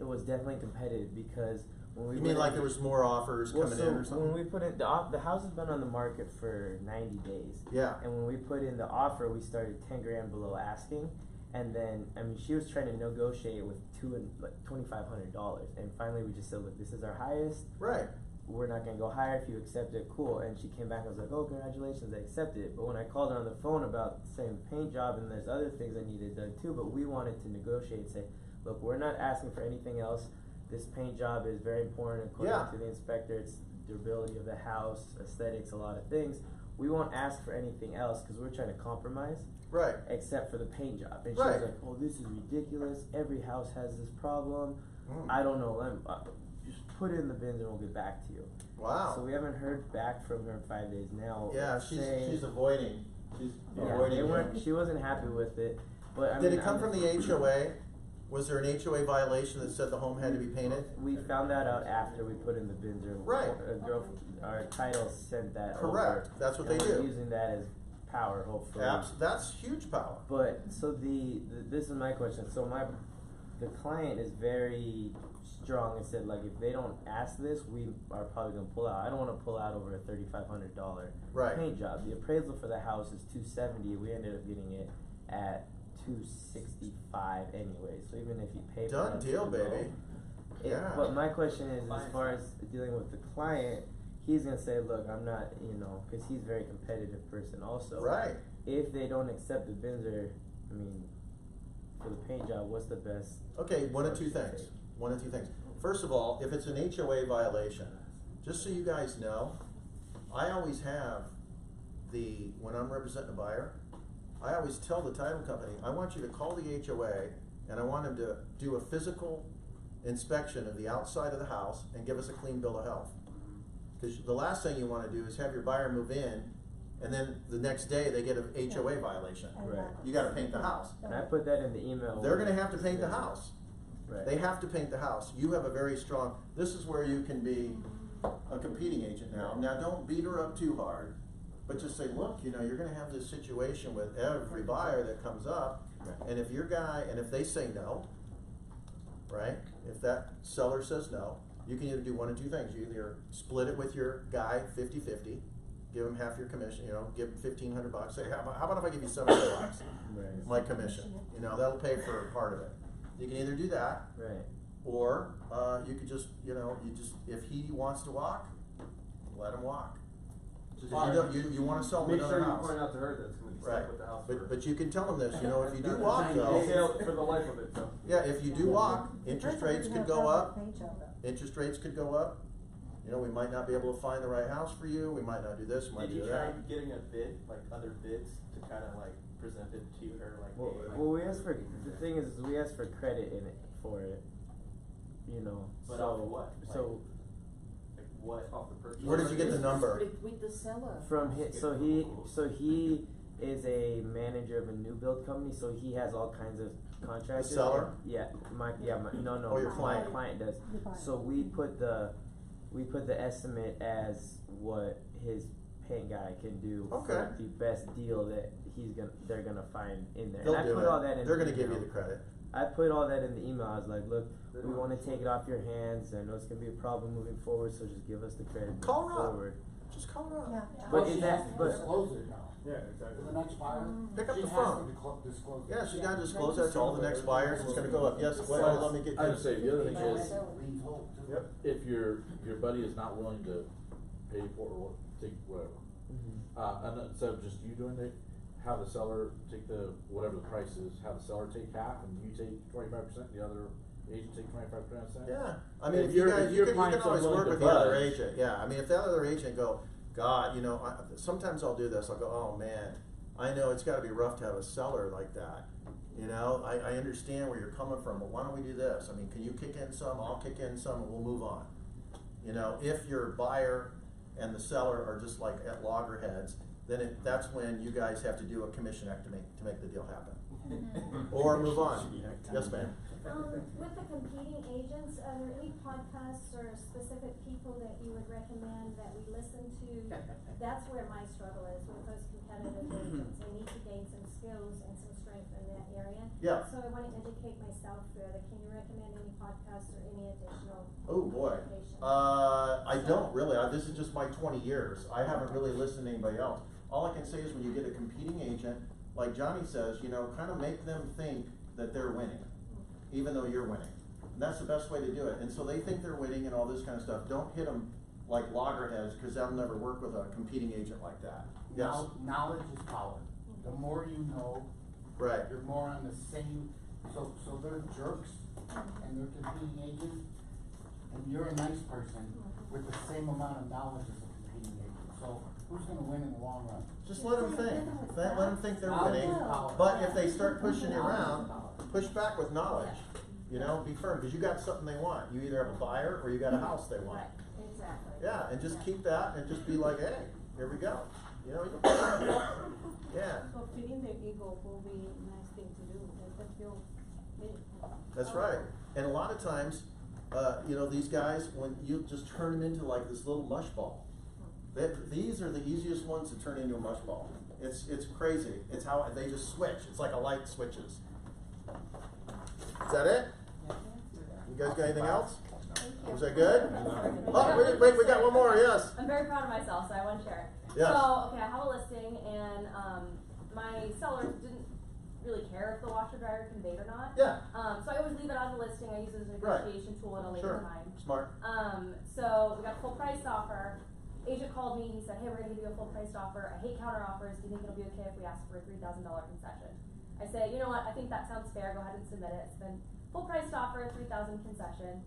it was definitely competitive because when we You went mean like in- there was more offers well, coming so in or something? when we put in the house has been on the market for 90 days. Yeah. And when we put in the offer, we started 10 grand below asking, and then I mean she was trying to negotiate with $2,500, and finally we just said, look, this is our highest. Right. We're not gonna go higher. If you accept it, cool. And she came back and was like, oh, congratulations, I accepted it. But when I called her on the phone about the same paint job and there's other things I needed done too, but we wanted to negotiate and say, look, we're not asking for anything else. This paint job is very important according Yeah. to the inspector. It's durability of the house, aesthetics, a lot of things. We won't ask for anything else because we're trying to compromise. Right. Except for the paint job. And she Right. was like, oh, this is ridiculous. Every house has this problem. Mm. I don't know. Just put it in the bins and we'll get back to you. Wow. So we haven't heard back from her in 5 days now. Yeah, she's avoiding. She's avoiding. you. She wasn't happy with it. But I Did mean, it come from the HOA? Was there an HOA violation that said the home had to be painted? We found that out after we put in the bins. Right. Our title sent that Correct. over. That's what and they we're do. Using that as power, hopefully. That's huge power. But so this is my question. So the client is very strong and said, like, if they don't ask this, we are probably gonna pull out. I don't want to pull out over a $3,500 Right. paint job. The appraisal for the house is $270. We ended up getting it at $265 anyway. So even if you pay for Done it, deal, baby. Yeah. But my question is, as far as dealing with the client, he's gonna say, look, I'm not, because he's a very competitive person also. Right. If they don't accept the Binzer, I mean, for the paint job, what's the best? Okay, one of course two to things. take? One of two things. First of all, if it's an HOA violation, just so you guys know, I always have when I'm representing a buyer, I always tell the title company, I want you to call the HOA and I want them to do a physical inspection of the outside of the house and give us a clean bill of health. Because the last thing you wanna do is have your buyer move in and then the next day they get an HOA violation. Right. You gotta paint the house. And I put that in the email. They're gonna have to paint the house. Right. They have to paint the house. You have a very strong, this is where you can be a competing agent now. Now, don't beat her up too hard, but just say, look, you're gonna have this situation with every buyer that comes up, and if your guy, and if they say no, right? If that seller says no, you can either do one of two things. You either split it with your guy 50-50, give him half your commission, give him $1,500, say, how about if I give you $700? Right. My commission, that'll pay for part of it. You can either do that, Right. Or, you could just, you know, if he wants to walk, let him walk. Just You wanna sell him make another sure house. you point out to her that it's gonna be Right, stuck with the house. but you can tell them this, you know, if you do walk They though, sell for the life of it, so. yeah, if you do walk, interest Person rates doesn't could have go trouble up, with paint job. interest rates could go up. You know, we might not be able to find the right house for you, we might not do this, we might Did do you try that. getting a bid, like other bids, to kinda like present it to her, like, Well, hey, like. well, we asked for, the thing is, we asked for credit in it, for it, you know, But so. off of what? So, Like what? Off the purchase. Where did you get the number? With the seller. from so he is a manager of a new build company, so he has all kinds of contractors. The seller? Yeah, no, Oh, your my client. client does. The buyer. So we put the estimate as what his paint guy can do Okay. for the best deal that they're gonna find in there. They'll and I do put it. all that in They're the gonna give you email. the credit. I put all that in the email. I was like, look, we wanna take it off your hands. I know it's gonna be a problem moving forward, so just give us the credit Call moving her up. forward. Just call her up. Yeah. But Well, is she that- has to but- disclose it now. Yeah, exactly. To the next buyer. Pick up She the has phone. to disclose it. Yeah, she gotta disclose that to all the next buyers, it's gonna go up, yes, well, let me get I you. would say the other thing is, Liens hold, too. Yep. if your buddy is not willing to pay for or take whatever, and instead of just you doing it, have the seller take whatever the price is, have the seller take half and you take 25%, the other agent take 25%. Yeah, I mean, If if you your- guys, if you your can client's always unwilling work to with the other budge. agent, yeah, I mean, if the other agent go, God, you know, sometimes I'll do this, I'll go, oh man, I know it's gotta be rough to have a seller like that. You know, I understand where you're coming from, but why don't we do this? I mean, can you kick in some, I'll kick in some, and we'll move on. You know, if your buyer and the seller are just like at loggerheads, then that's when you guys have to do a commissionectomy to make the deal happen. Or move on. Yes, ma'am. With the competing agents, are there any podcasts or specific people that you would recommend that we listen to? That's where my struggle is with those competitive agents. I need to gain some skills and some strength in that area. Yeah. So I wanna educate myself further. Can you recommend any podcasts or any additional Oh, boy. information? I don't really, this is just my 20 years, I haven't really listened to anybody else. All I can say is when you get a competing agent, like Johnny says, you know, kind of make them think that they're winning, even though you're winning. And that's the best way to do it, and so they think they're winning and all this kind of stuff. Don't hit them like loggerheads, cause they'll never work with a competing agent like that. Yes? Knowledge is power. The more you know, Right. you're more on the same, so they're jerks and they're competing agents, and you're a nice person with the same amount of knowledge as a competing agent, so who's gonna win in the long run? Just let them think, let them think they're Knowledge winning, is power. but if they start pushing you around, push back with knowledge. You know, be firm, cause you got something they want, you either have a buyer or you got a house they want. Right, exactly. Yeah, and just keep that and just be like, hey, here we go, you know, yeah, So feeding the ego will be a nice thing to do, let them feel big. that's right. And a lot of times, you know, these guys, when you just turn them into like this little mush ball, these are the easiest ones to turn into a mush ball. It's crazy, it's how they just switch, it's like a light switches. Is that it? You guys got anything else? Was that good? Oh, wait, we got one more, yes. I'm very proud of myself, so I want to share it. Yes. So, okay, I have a listing, and my seller didn't really care if the washer dryer conveyed or not. Yeah. So I always leave it on the listing. I use it as a Right. negotiation tool at a Sure. later time. Smart. So we got a full price offer. Agent called me. He said, "Hey, we're gonna give you a full priced offer. I hate counter offers. Do you think it'll be okay if we ask for a $3,000 concession?" I say, "You know what? I think that sounds fair. Go ahead and submit it. It's been full priced offer, $3,000 concession.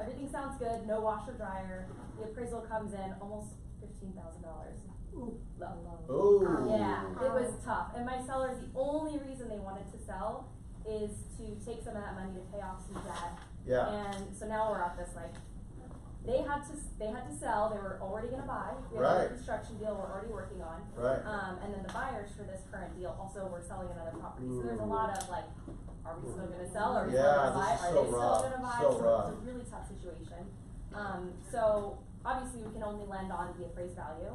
Everything sounds good. No washer dryer. The appraisal comes in almost $15,000. Oh. Yeah, it was tough. And my sellers, the only reason they wanted to sell is to take some of that money to pay off some debt. Yeah. And so now we're at this like, they had to sell. They were already gonna buy. We had Right. a construction deal we're already working on. Right. And then the buyers for this current deal also were selling another property. So there's a lot of like, are we still gonna sell? Are we still Yeah, gonna buy? this is Are so they rough, still gonna buy? so So rough. it's a really tough situation. So obviously we can only lend on the appraised value.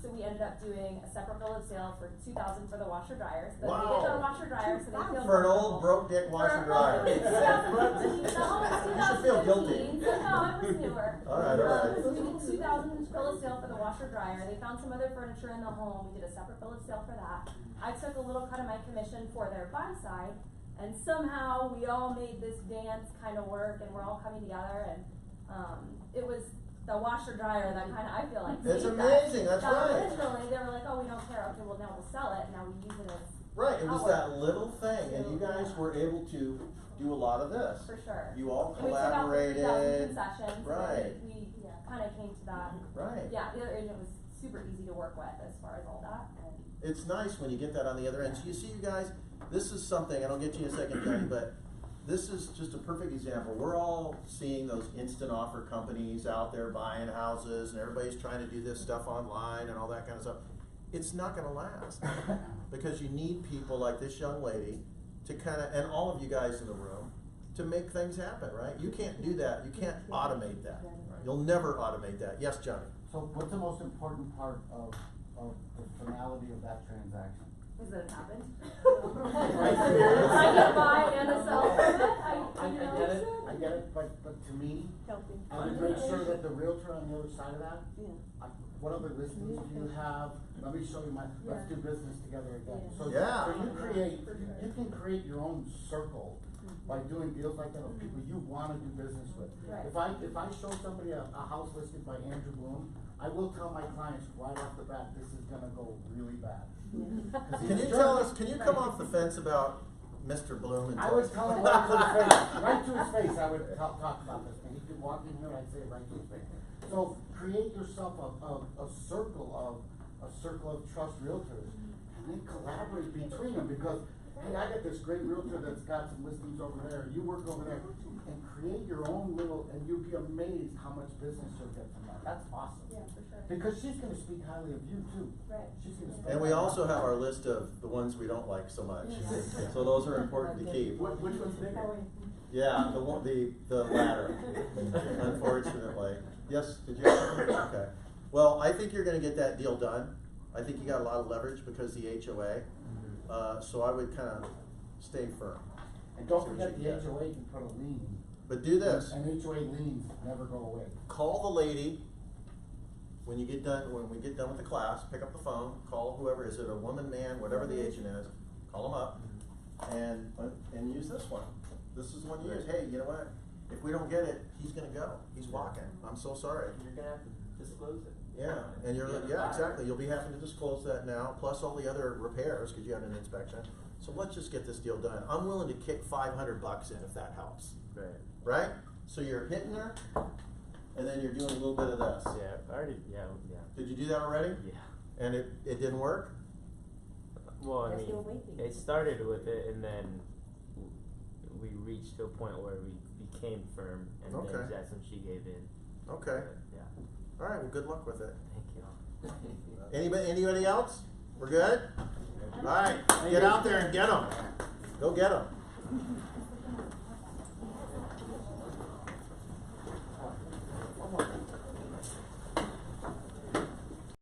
So we ended up doing a separate bill of sale for $2,000 for the washer dryers. But they get their Wow. washer dryer, so they feel For an old comfortable. broke dick washer dryer. The home was You should feel guilty. 2015, so no, it was newer. All right. So we did $2,000 bill of sale for the washer dryer. They found some other furniture in the home. We did a separate bill of sale for that. I took a little cut of my commission for their buy side, And somehow we all made this dance kind of work, and we're all coming together, and it was the washer dryer that kind of, I feel like, It's saved amazing, that. that's right. Originally, they were like, oh, we don't care, okay, well, now we'll sell it, and now we use it as Right, it was power. that little thing, and you guys were able to do a lot of this. For sure. You all And we took out the 3,000 collaborated. concessions, Right. and we kind of came to that. Right. Yeah, the other agent was super easy to work with as far as all that, and It's nice when you get that on the other end. So you see, you guys, this is something, and I'll get to you in a second, Johnny, but this is just a perfect example. We're all seeing those instant offer companies out there buying houses, and everybody's trying to do this stuff online and all that kind of stuff. It's not gonna last, because you need people like this young lady to kind of, and all of you guys in the room, to make things happen, right? You can't do that, you can't automate that. You'll never automate that. Yes, Johnny? So what's the most important part of the finality of that transaction? is that it happened? Right. I get buy and a sell permit, I get it, but to me, Helping. I would make sure that the realtor on the other side of that, what other listings do you have? Let me show you let's do business together again. So, Yeah. so you can create your own circle by doing deals like that with people you wanna do business with. Right. If I show somebody a house listed by Andrew Bloom, I will tell my clients right off the bat, this is gonna go really bad. Can you tell us, can you come off the fence about Mr. Bloom and I would tell him right to his face, I would talk about this, and he could walk in here, I'd say it right to his face. So create yourself a circle of trust realtors, and then collaborate between them, because, hey, I got this great realtor that's got some listings over there, you work over there, and create your own little, and you'll be amazed how much business you'll get from that, that's awesome. Yeah, for sure. Because she's gonna speak highly of you too. Right. She's gonna speak. And we also have our list of the ones we don't like so much. So those are important to keep. Which one's bigger? Yeah, the latter, unfortunately. Yes, did you have something? Okay. Well, I think you're gonna get that deal done. I think you got a lot of leverage because the HOA. So I would kind of stay firm. And don't See what forget you the get. HOA can put a lien. But do this. And HOA liens never go away. Call the lady when we get done with the class, pick up the phone, call whoever, is it a woman, man, whatever the agent is, call them up and use this one. This is the one you use. Hey, you know what? If we don't get it, he's gonna go. He's walking. I'm so sorry. You're gonna have to disclose it. Yeah, and exactly. You'll be having to disclose that now, plus all the other repairs, cause you had an inspection. So let's just get this deal done. I'm willing to kick $500 in if that helps. Right. Right? So you're hitting her, and then you're doing a little bit of this. Yeah, I already, yeah. Did you do that already? Yeah. And it didn't work? Well, I They're mean, still waiting. it started with it, and then we reached to a point where we became firm, and Okay. then that's when she gave in. Okay. Yeah. All right, well, good luck with it. Thank you. Anybody else? We're good? All right, get out there and get them. Go get them.